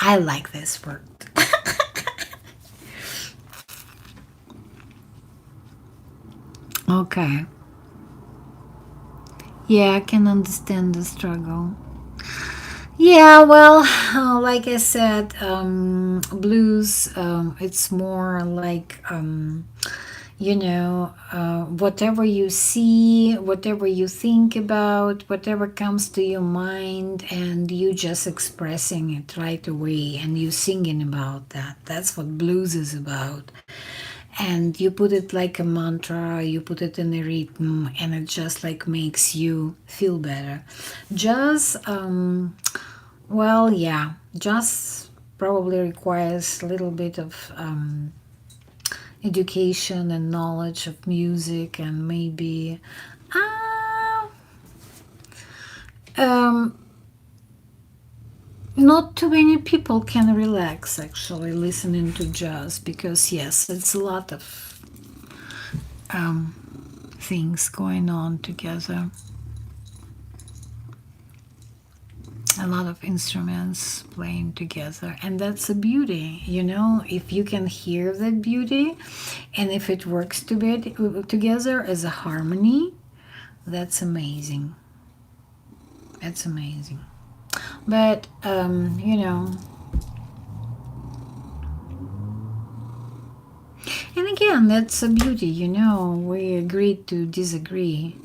I like this word. Okay. Yeah, I can understand the struggle. Yeah, well, like I said, blues, it's more like, whatever you see, whatever you think about, whatever comes to your mind, and you just expressing it right away and you singing about that. That's what blues is about. And you put it like a mantra, you put it in a rhythm, and it just like makes you feel better. Jazz, well, yeah, jazz probably requires a little bit of education and knowledge of music, and maybe uh, um, not too many people can relax actually listening to jazz because yes, it's a lot of um, things going on together, a lot of instruments playing together, and that's a beauty, you know, if you can hear that beauty and if it works together as a harmony, that's amazing. That's amazing. But you know, and again, that's a beauty, you know, we agreed to disagree.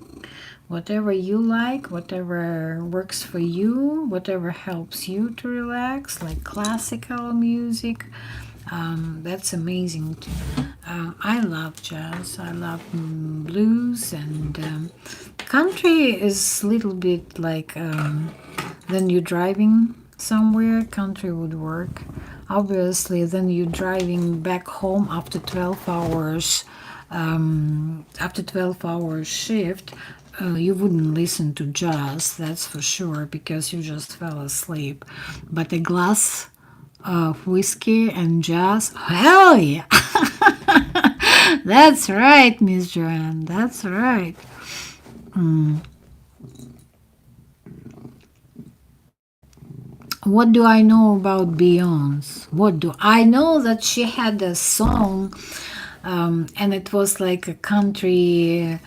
Whatever you like, whatever works for you, whatever helps you to relax, like classical music, that's amazing too. I love jazz, I love blues, and country is a little bit like then you're driving somewhere, country would work. Obviously, then you're driving back home after 12 hours, after 12 hours shift, you wouldn't listen to jazz, that's for sure, because you just fell asleep. But a glass of whiskey and jazz, hell yeah! That's right, Miss Joanne, that's right. What do I know about Beyonce? What do I know? That she had a song, and it was like a country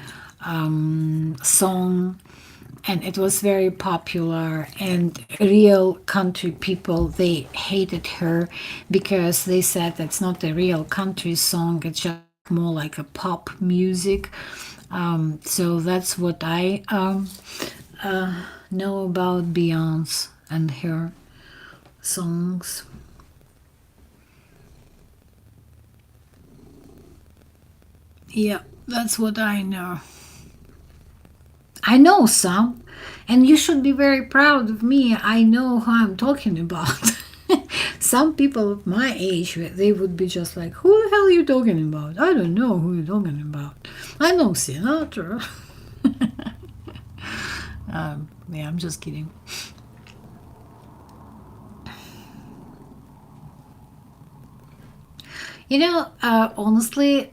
song, and it was very popular. And real country people, they hated her because they said that's not a real country song. It's just more like a pop music. So that's what I know about Beyonce and her songs. Yeah, that's what I know. I know some, and you should be very proud of me. I know who I'm talking about. Some people of my age, they would be just like, "Who the hell are you talking about? I don't know who you're talking about. I know Sinatra." Yeah, I'm just kidding. You know, honestly,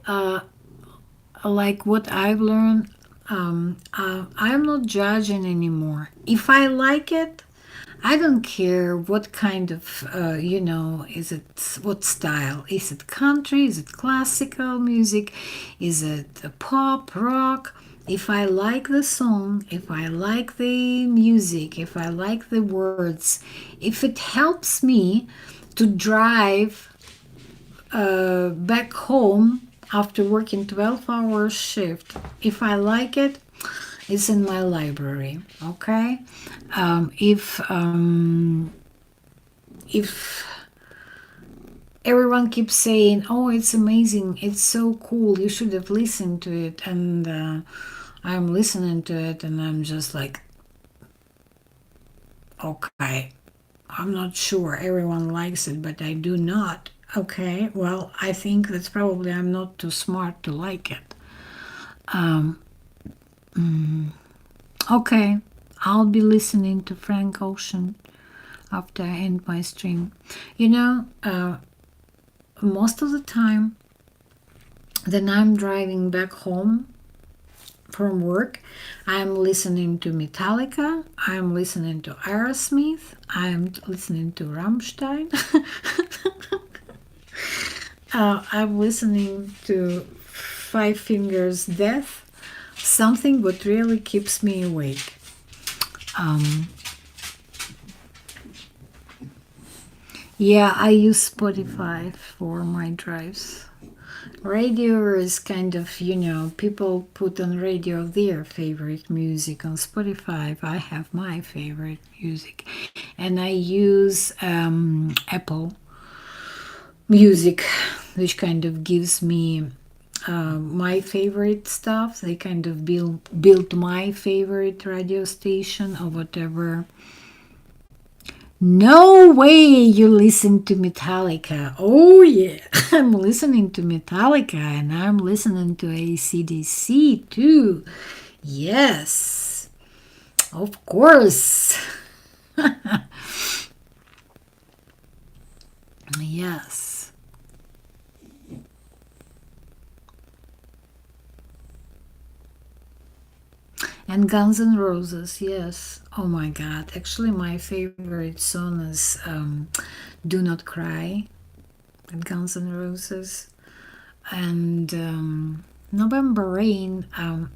like what I've learned, I'm not judging anymore. If I like it, I don't care what kind of, you know, is it, what style? Is it country? Is it classical music? Is it pop, rock? If I like the song, if I like the music, if I like the words, if it helps me to drive back home after working 12 hours shift, if I like it, it's in my library. Okay. If everyone keeps saying, "Oh, it's amazing, it's so cool, you should have listened to it," and I'm listening to it and I'm just like, okay, I'm not sure everyone likes it, but I do not. Okay, well, I think that's probably I'm not too smart to like it. Okay, I'll be listening to Frank Ocean after I end my stream. You know, most of the time, then I'm driving back home from work, I'm listening to Metallica, I'm listening to Aerosmith, I'm listening to Rammstein, I'm listening to Five Fingers Death, something what really keeps me awake. Yeah, I use Spotify for my drives. Radio is kind of, you know, people put on radio their favorite music. On Spotify, I have my favorite music. And I use Apple Music, which kind of gives me my favorite stuff. They kind of built my favorite radio station or whatever. No way you listen to Metallica. Oh, yeah. I'm listening to Metallica and I'm listening to AC/DC too. Yes. Of course. Yes. And Guns N' Roses, yes. Oh my God. Actually, my favorite song is Do Not Cry at Guns N' Roses. And November Rain,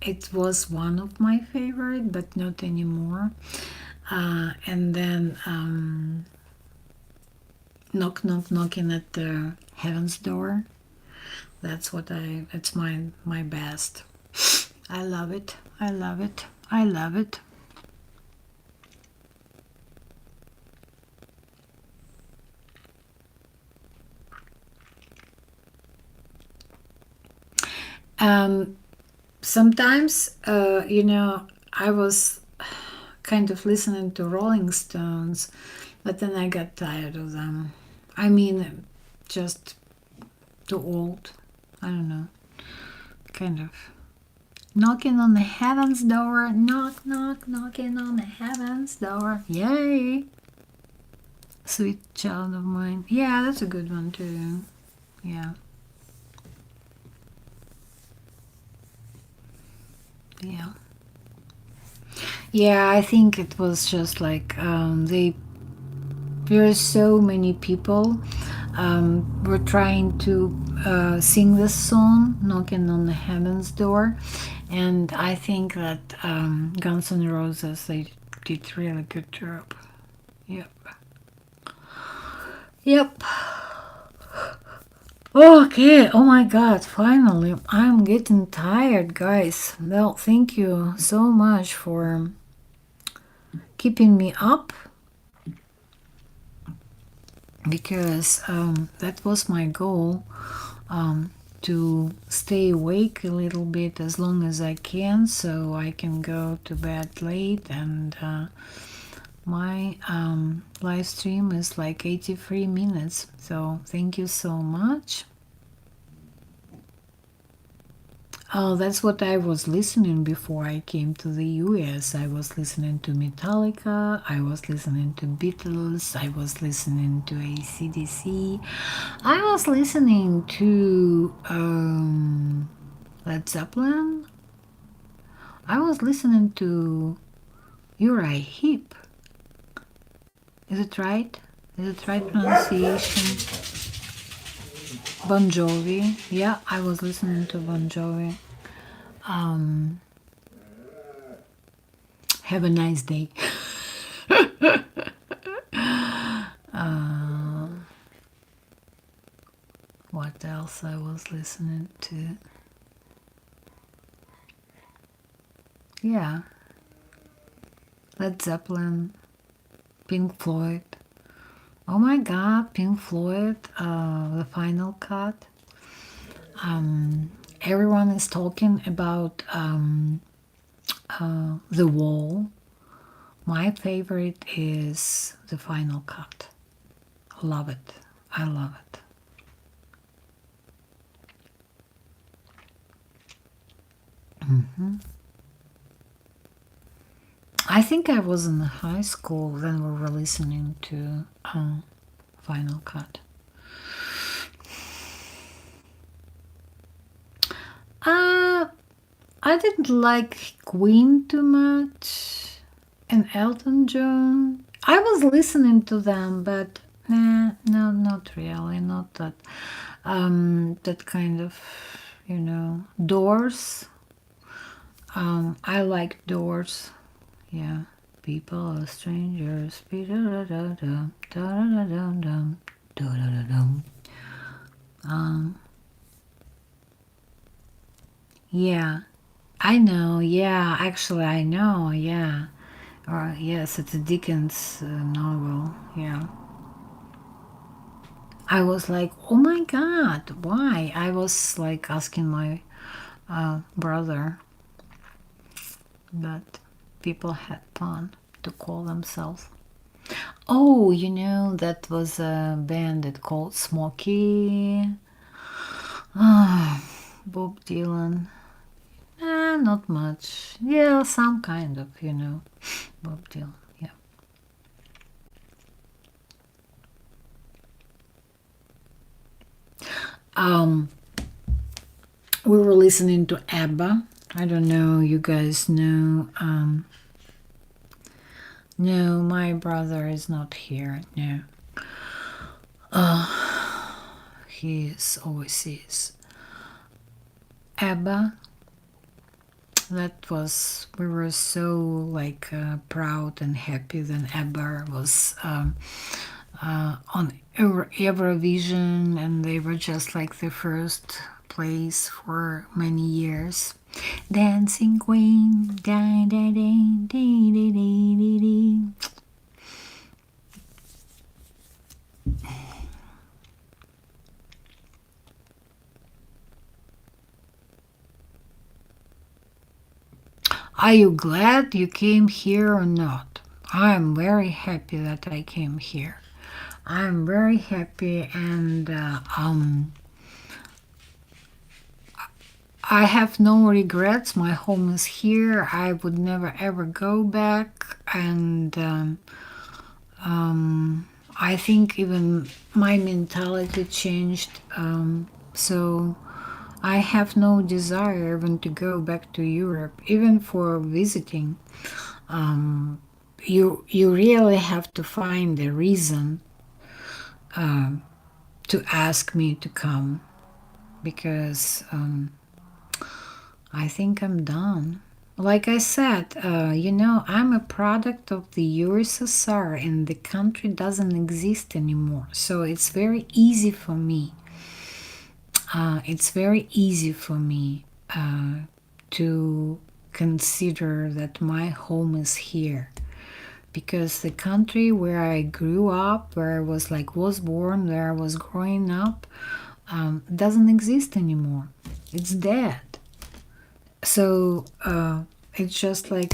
it was one of my favorite, but not anymore. And then Knock Knock Knocking at the Heaven's Door. It's my best. I love it. I love it. I love it. Um, Sometimes, I was kind of listening to Rolling Stones, but then I got tired of them. I mean, just too old. I don't know. Kind of. Knocking on the heaven's door. Knock, knock, knocking on the heaven's door. Yay! Sweet child of mine. Yeah, that's a good one too. Yeah. Yeah. Yeah, I think it was just like there are so many people were trying to sing this song, Knocking on the Heaven's Door. And I think that Guns N' Roses, they did really good job. Yep. Yep. Okay, oh my god, finally. I'm getting tired, guys. Well, thank you so much for keeping me up because that was my goal, to stay awake a little bit as long as I can so I can go to bed late. And my live stream is like 83 minutes, so thank you so much. Oh, that's what I was listening before I came to the US. I was listening to Metallica, I was listening to Beatles, I was listening to AC/DC, I was listening to Led Zeppelin, I was listening to Uriah Heep. Is it right? Is it right pronunciation? Bon Jovi. Yeah, I was listening to Bon Jovi. Have a nice day. What else I was listening to? Yeah, Led Zeppelin, Pink Floyd. Oh my God, Pink Floyd, the final cut. Everyone is talking about The Wall. My favorite is the final cut. Love it. I love it. I think I was in high school when we were listening to Final Cut. I didn't like Queen too much and Elton John. I was listening to them, but nah, no, not really, not that. That kind of, Doors. I like Doors. Yeah, people are strangers. Yeah, I know. Yeah, actually, I know. Yeah. Or yes, it's a Dickens novel. Yeah. I was like, oh my God, why? I was like asking my brother, but people had fun to call themselves. Oh, that was a band that called Smokey. Ah, Bob Dylan. Not much. Yeah, some kind of. Bob Dylan. Yeah. Um, we were listening to ABBA. I don't know. You guys know. No, my brother is not here. No. He is overseas. ABBA. That was, we were so like proud and happy when ABBA was on Eurovision, and they were just like the first place for many years. Dancing Queen, da da da da da da da. Are you glad you came here or not? I'm very happy that I came here. I'm very happy, and I have no regrets. My home is here. I would never ever go back, and I think even my mentality changed. So I have no desire even to go back to Europe, even for visiting. You really have to find a reason to ask me to come, because I think I'm done. Like I said, I'm a product of the USSR, and the country doesn't exist anymore. So it's very easy for me. To consider that my home is here, because the country where I grew up, where I was born, where I was growing up, doesn't exist anymore. It's dead. So it's just like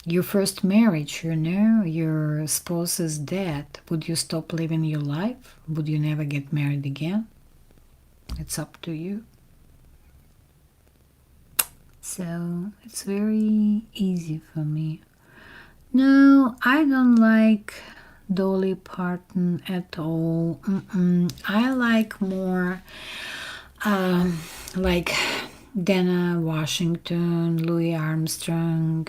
your first marriage, your spouse is dead. Would you stop living your life? Would you never get married again? It's up to you. So it's very easy for me. No, I don't like Dolly Parton at all. I like more like Dana Washington, Louis Armstrong,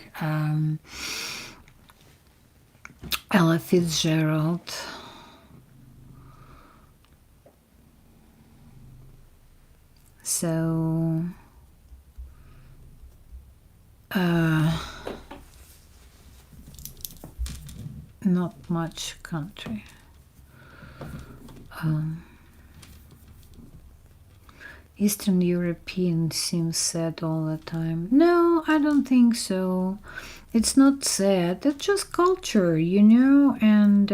Ella Fitzgerald. So not much country. Eastern European seems sad all the time. No, I don't think so. It's not sad. It's just culture, and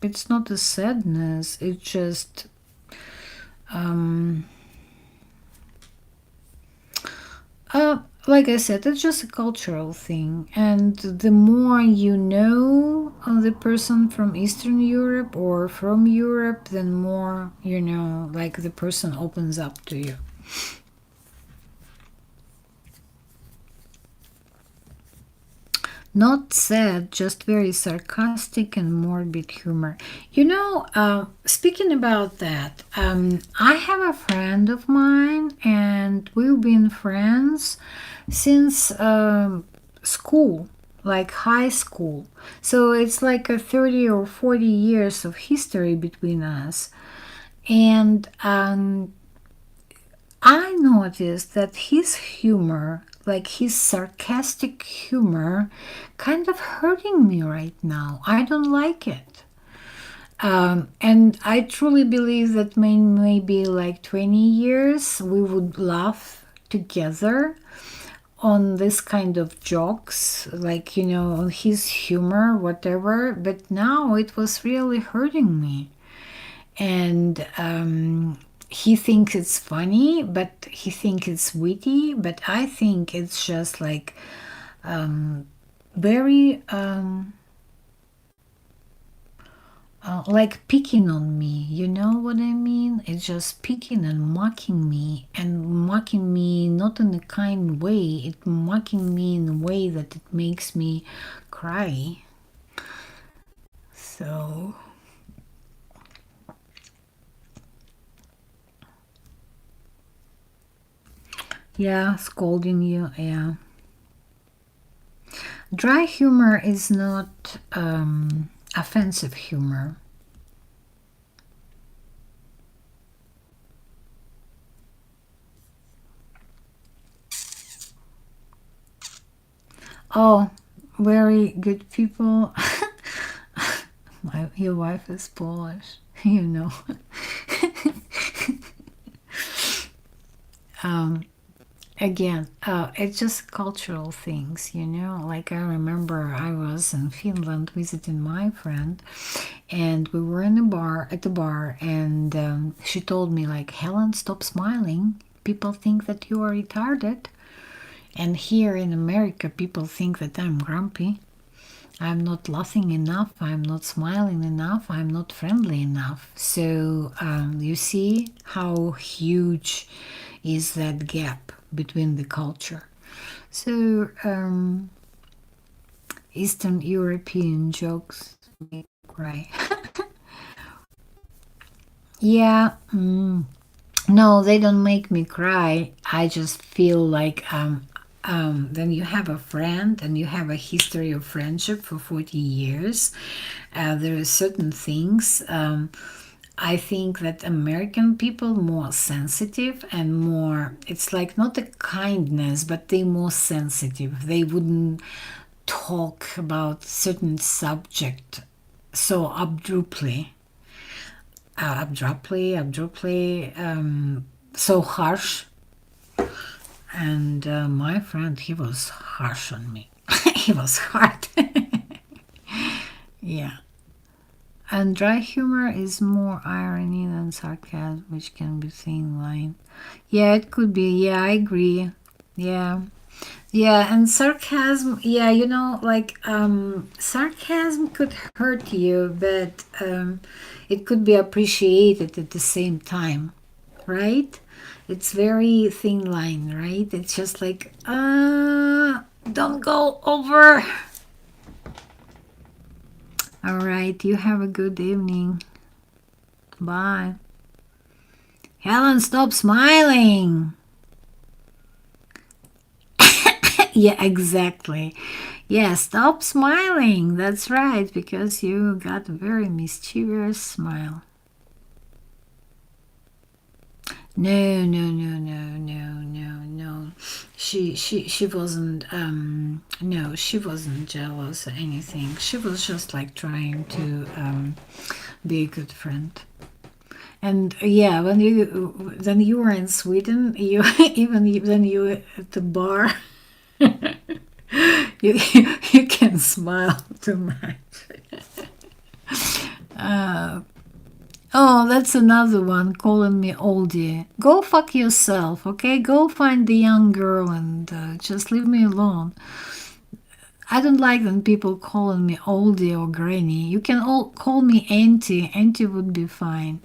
it's not a sadness. It's just like I said, it's just a cultural thing. And the more you know the person from Eastern Europe or from Europe, then more, like the person opens up to you. Not sad, just very sarcastic and morbid humor. Speaking about that, I have a friend of mine, and we've been friends since school, like high school. So it's like a 30 or 40 years of history between us. And I noticed that his humor, like his sarcastic humor, kind of hurting me right now. I don't like it. And I truly believe that maybe like 20 years we would laugh together on this kind of jokes, like, on his humor, whatever. But now it was really hurting me. And he thinks it's funny, but he thinks it's witty, but I think it's just like very like picking on me. You know what I mean? It's just picking and mocking me not in a kind way. It mocking me in a way that it makes me cry. So yeah, scolding you. Yeah, dry humor is not offensive humor. Oh, very good people. Your wife is Polish, you know. um, Again, it's just cultural things, you know. Like I remember I was in Finland visiting my friend, and we were in a bar at the bar, and she told me like, Helen, stop smiling. People think that you are retarded. And here in America, people think that I'm grumpy. I'm not laughing enough. I'm not smiling enough. I'm not friendly enough. So you see how huge is that gap between the culture. So Eastern European jokes make me cry. Yeah. No, they don't make me cry. I just feel like then you have a friend and you have a history of friendship for 40 years. There are certain things. I think that American people more sensitive and more, it's like not a kindness, but they more sensitive. They wouldn't talk about certain subject so abruptly, so harsh. And my friend, he was harsh on me. He was hard. Yeah. And dry humor is more irony than sarcasm, which can be thin line. Yeah, it could be. Yeah, I agree. Yeah. Yeah, and sarcasm, yeah, you know, like sarcasm could hurt you, but it could be appreciated at the same time, right? It's very thin line, right? It's just like, don't go over. All right, you have a good evening. Bye. Helen, stop smiling. Yeah, exactly. Yeah, stop smiling. That's right, because you got a very mischievous smile. No, no, no, no, no, no, no. She wasn't. No, she wasn't jealous or anything. She was just like trying to be a good friend. And yeah, when you were in Sweden, you even when you were at the bar, you can smile too much. Oh, that's another one calling me oldie. Go fuck yourself, okay? Go find the young girl and just leave me alone. I don't like when people calling me oldie or granny. You can all call me auntie. Auntie would be fine.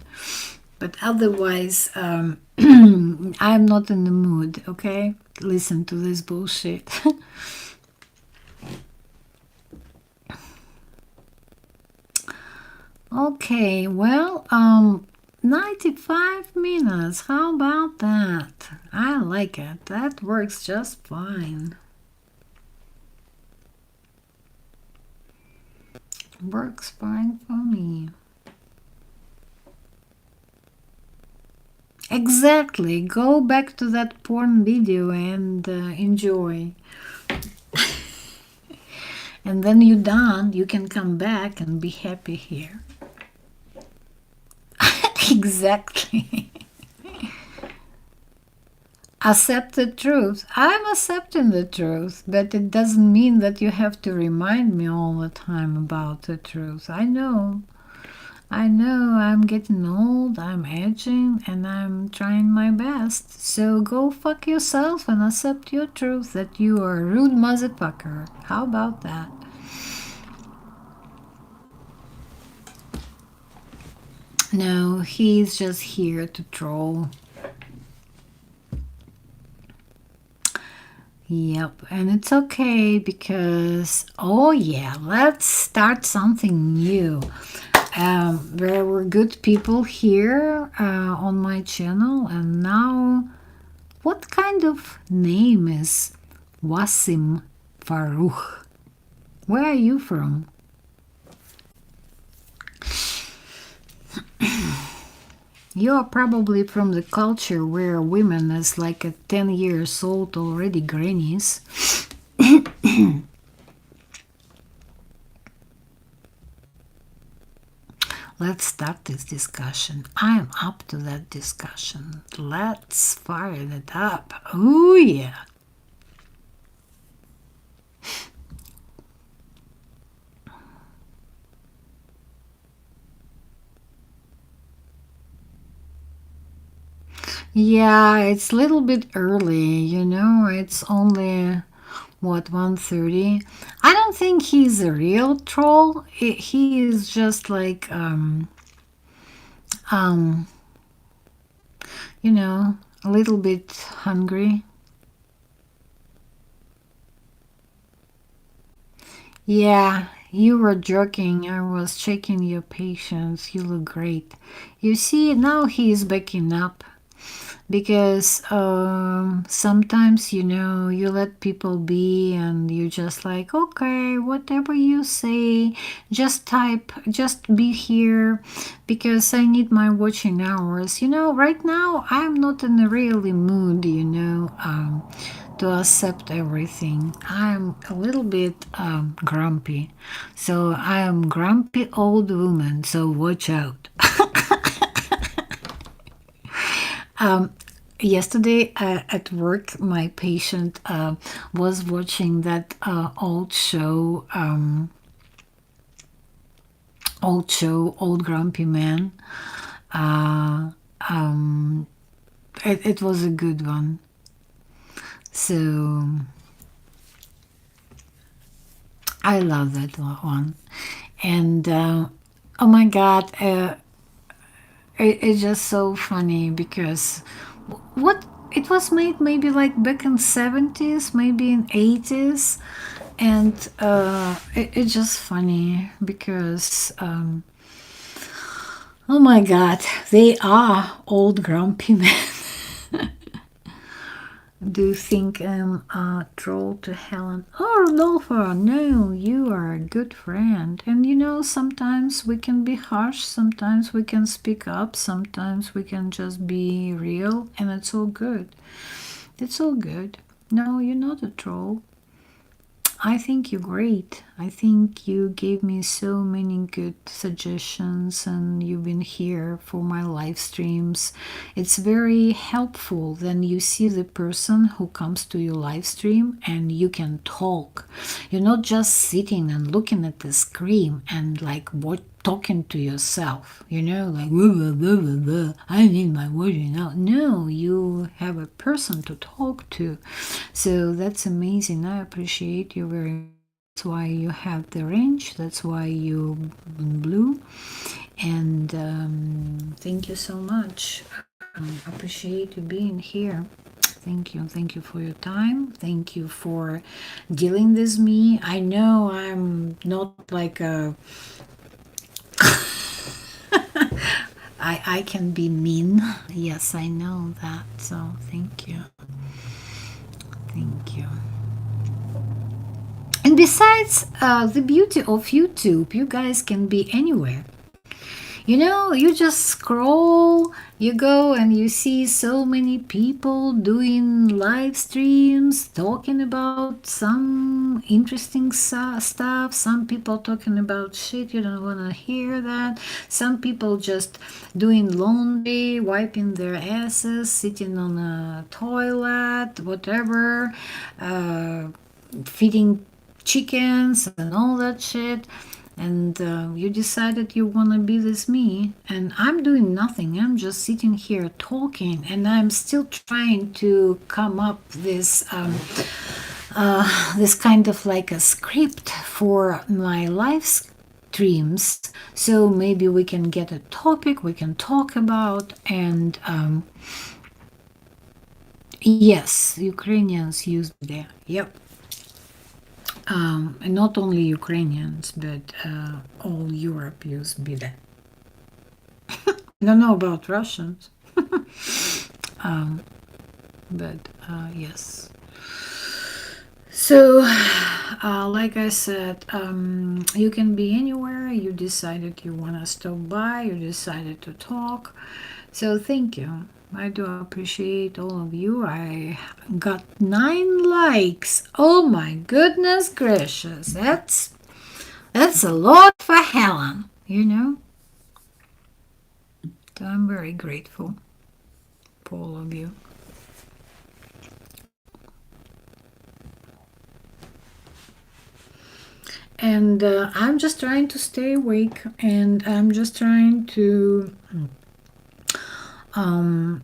But otherwise, I'm not in the mood, okay? Listen to this bullshit. Okay, well, 95 minutes. How about that? I like it. That works just fine. Works fine for me. Exactly. Go back to that porn video and enjoy. And then you're done, you can come back and be happy here. Exactly. Accept the truth. I'm accepting the truth, but it doesn't mean that you have to remind me all the time about the truth. I know I'm getting old, I'm aging, and I'm trying my best. So go fuck yourself and accept your truth that you are a rude motherfucker. How about that? No, he's just here to troll. Yep, and it's okay because, oh yeah, let's start something new. There were good people here on my channel, and now, what kind of name is Wasim Farouk? Where are you from? You are probably from the culture where women is like a 10 years old already grannies. Let's start this discussion. I'm up to that discussion. Let's fire it up. Oh, yeah. Yeah, it's a little bit early, It's only what 1:30. I don't think he's a real troll. He is just like um a little bit hungry. Yeah, you were joking. I was checking your patience. You look great. You see, now he is backing up because sometimes, you let people be and you just like, okay, whatever you say, just type, just be here because I need my watching hours. Right now I'm not in a really mood, to accept everything. I'm a little bit grumpy. So I am grumpy old woman, so watch out. Yesterday at work, my patient was watching that old grumpy man. Uh, um, it was a good one. So I love that one. And oh my God, it's just so funny because what it was made maybe like back in 70s, maybe in 80s, and it's just funny because oh my God, they are old grumpy men. Do you think I'm a troll to Helen? Oh, Rodolfo, no, you are a good friend. And sometimes we can be harsh, sometimes we can speak up, sometimes we can just be real, and it's all good. It's all good. No, you're not a troll. I think you're great. I think you gave me so many good suggestions and you've been here for my live streams. It's very helpful then you see the person who comes to your live stream and you can talk. You're not just sitting and looking at the screen and like what talking to yourself, like blah, blah, blah, blah, blah. I need my wording out. No, you have a person to talk to. So that's amazing. I appreciate you very much. That's why you have the range. That's why you blue. And thank you so much. Appreciate you being here. Thank you. Thank you for your time. Thank you for dealing with me. I know I'm not like a I can be mean. Yes, I know that. So thank you. Thank you. And besides the beauty of YouTube, you guys can be anywhere. You just scroll, you go and you see so many people doing live streams, talking about some interesting stuff. Some people talking about shit, you don't want to hear that. Some people just doing laundry, wiping their asses, sitting on a toilet, whatever, feeding chickens and all that shit. And you decided you want to be with me, and I'm doing nothing. I'm just sitting here talking, and I'm still trying to come up this kind of like a script for my live streams. So maybe we can get a topic we can talk about. And yes, Ukrainians use there. Yep. And not only Ukrainians, but all Europe use bide. I don't know about Russians, but yes. So, like I said, you can be anywhere. You decided you want to stop by. You decided to talk. So thank you. I do appreciate all of you. I got 9 likes. Oh my goodness gracious. That's a lot for Helen, you know? So I'm very grateful for all of you. And I'm just trying to stay awake, and I'm just trying to I'm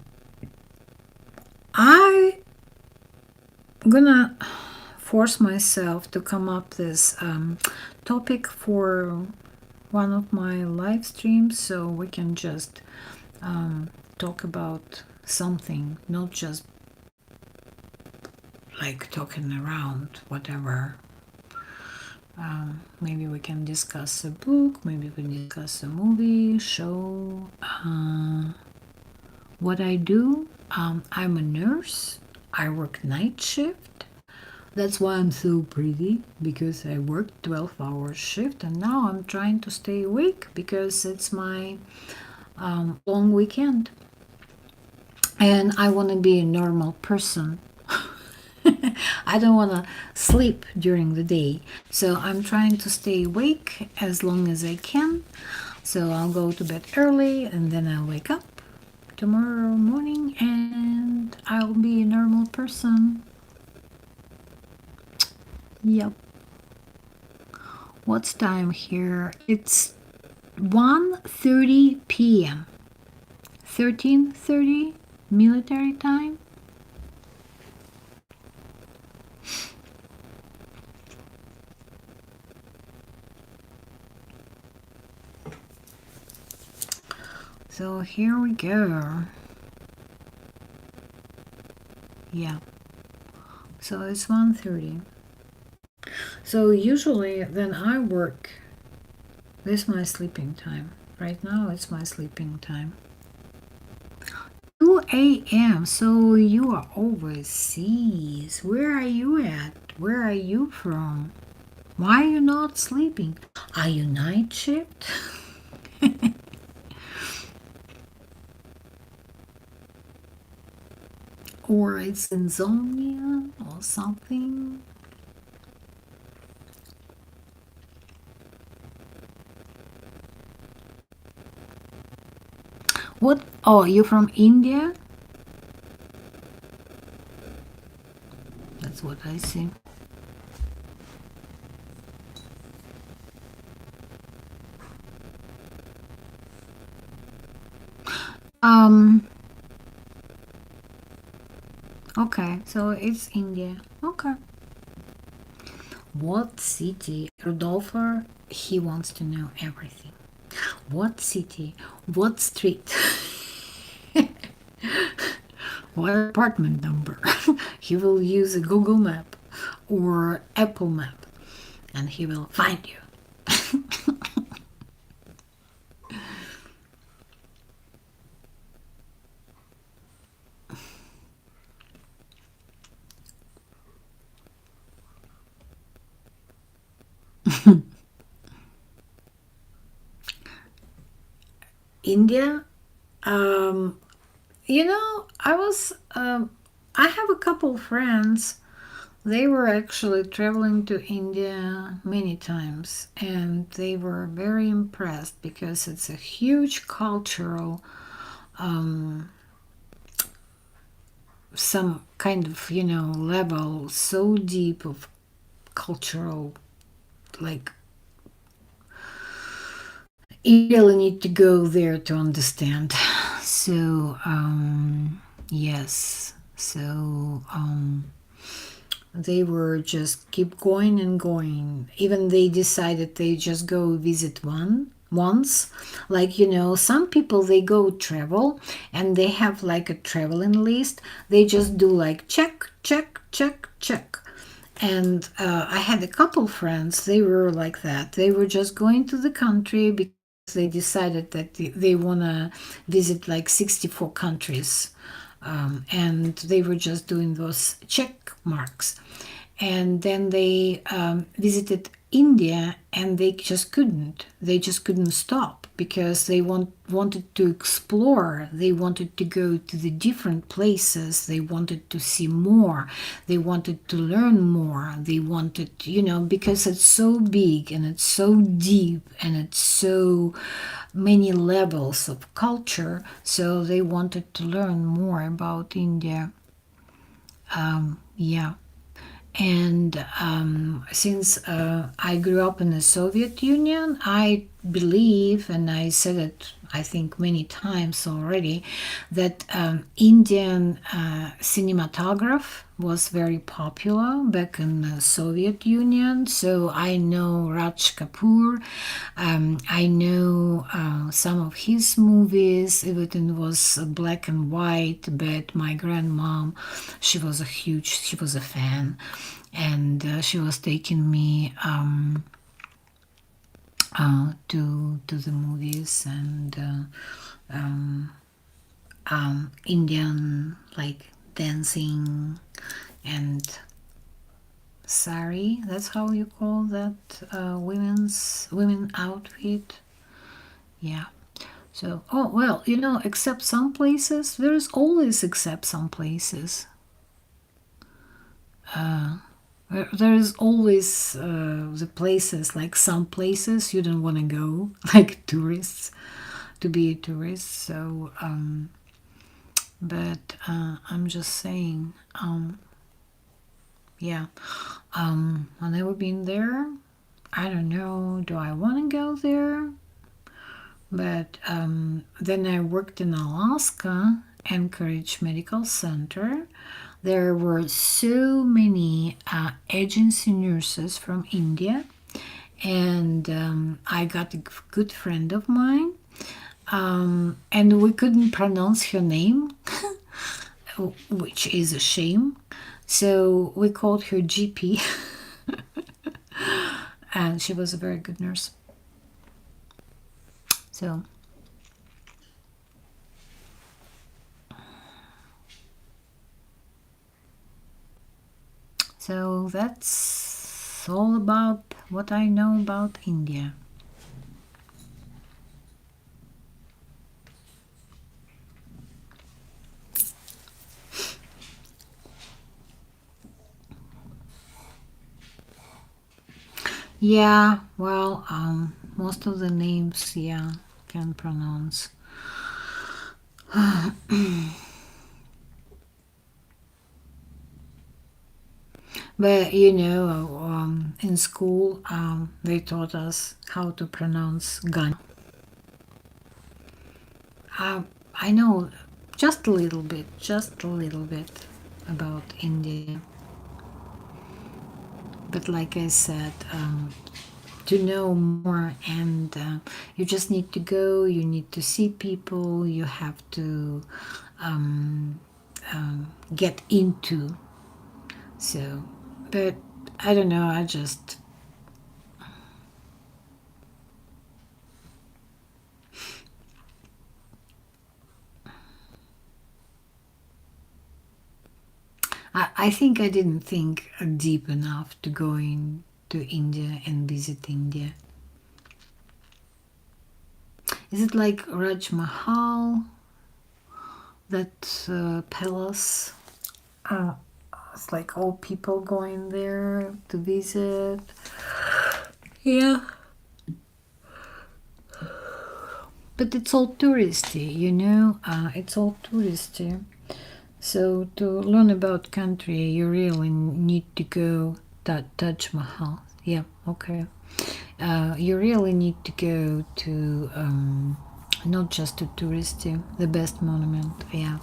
gonna force myself to come up this topic for one of my live streams, so we can just talk about something, not just like talking around whatever. Maybe we can discuss a book, maybe we can discuss a movie, show. What I do, I'm a nurse. I work night shift. That's why I'm so pretty, because I worked 12-hour shift, and now I'm trying to stay awake because it's my long weekend. And I want to be a normal person. I don't want to sleep during the day. So I'm trying to stay awake as long as I can. So I'll go to bed early, and then I'll wake up tomorrow morning and I'll be a normal person. Yep. What's time here? It's 1:30 p.m. 13:30 military time. So here we go. Yeah. So it's 1:30. So usually then I work. This is my sleeping time. Right now it's my sleeping time. 2 a.m. So you are overseas. Where are you at? Where are you from? Why are you not sleeping? Are you night shift? Or it's insomnia or something? What? Oh, you're from India? That's what I see. Um, okay, so it's India. Okay. What city? Rodolfo, he wants to know everything. What city? What street? What apartment number? He will use a Google map or Apple map and he will find you. India, you know, I have a couple friends. They were actually traveling to India many times, and they were very impressed because it's a huge cultural, some kind of, level so deep of cultural, like, you really need to go there to understand. So, yes. So, they were just keep going and going. Even they decided they just go visit once. Like, some people, they go travel and they have like a traveling list. They just do like check, check, check, check. And I had a couple friends, they were like that. They were just going to the country because they decided that they want to visit like 64 countries. And they were just doing those check marks. And then they visited India, and they just couldn't stop because they wanted to explore. They wanted to go to the different places. They wanted to see more. They wanted to learn more. They wanted, because it's so big and it's so deep and it's so many levels of culture. So they wanted to learn more about India. Yeah. And since I grew up in the Soviet Union, I believe, and I said it, I think, many times already, that Indian cinematograph was very popular back in the Soviet Union. So I know Raj Kapoor. I know some of his movies. Everything was black and white, but my grandmom, she was a fan, and she was taking me to the movies and Indian, like dancing and sari. That's how you call that, women outfit. Yeah. So, oh well, except some places, there's always except some places. There is always the places, like some places you don't want to go, like tourists, to be a tourist. So, but I'm just saying, yeah, I've never been there. I don't know, do I want to go there? But then I worked in Alaska, Anchorage Medical Center. There were so many agency nurses from India, and I got a good friend of mine, and we couldn't pronounce her name, which is a shame. So we called her GP, and she was a very good nurse. So So that's all about what I know about India. Yeah, well, most of the names, yeah, can pronounce. But in school, they taught us how to pronounce Ghana. I know just a little bit about India. But like I said, to know more, and you just need to go, you need to see people, you have to get into. So, but I don't know, I think I didn't think deep enough to go into India and visit India. Is it like Raj Mahal, that palace? Uh, it's like all people going there to visit. Yeah. But it's all touristy, it's all touristy. So to learn about country, you really need to go to Taj Mahal. Yeah, okay. You really need to go to not just to touristy, the best monument. Yeah.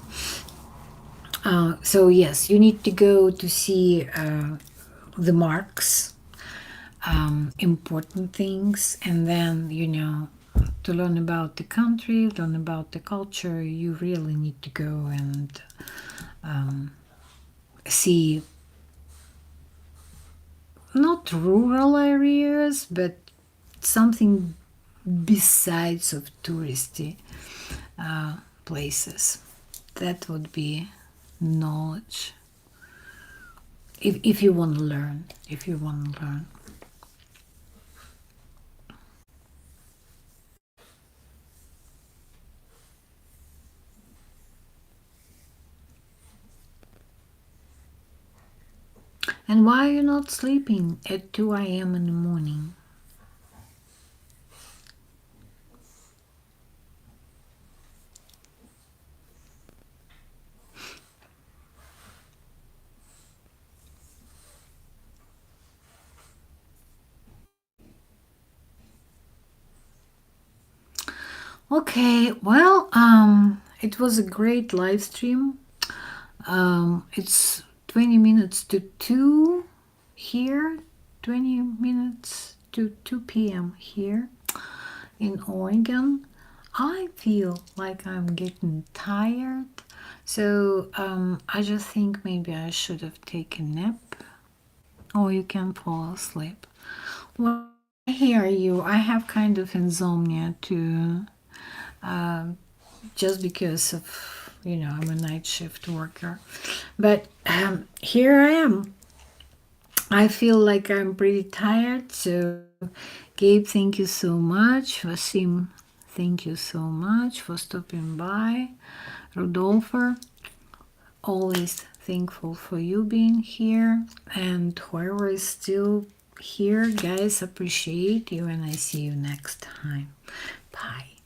So yes, you need to go to see the marks, important things, and then to learn about the country, learn about the culture. You really need to go and see not rural areas, but something besides of touristy places. That would be knowledge. If you want to learn, if you want to learn. And why are you not sleeping at 2 a.m. in the morning? Okay, well, it was a great live stream. It's 20 minutes to 2 here, 20 minutes to 2 p.m. here in Oregon. I feel like I'm getting tired, so I just think maybe I should have taken a nap, or you can fall asleep. Well, I hear you. I have kind of insomnia too, just because of, I'm a night shift worker. But here I am. I feel like I'm pretty tired. So, Gabe, thank you so much. Vasim, thank you so much for stopping by. Rodolfo, always thankful for you being here. And whoever is still here, guys, appreciate you. And I see you next time. Bye.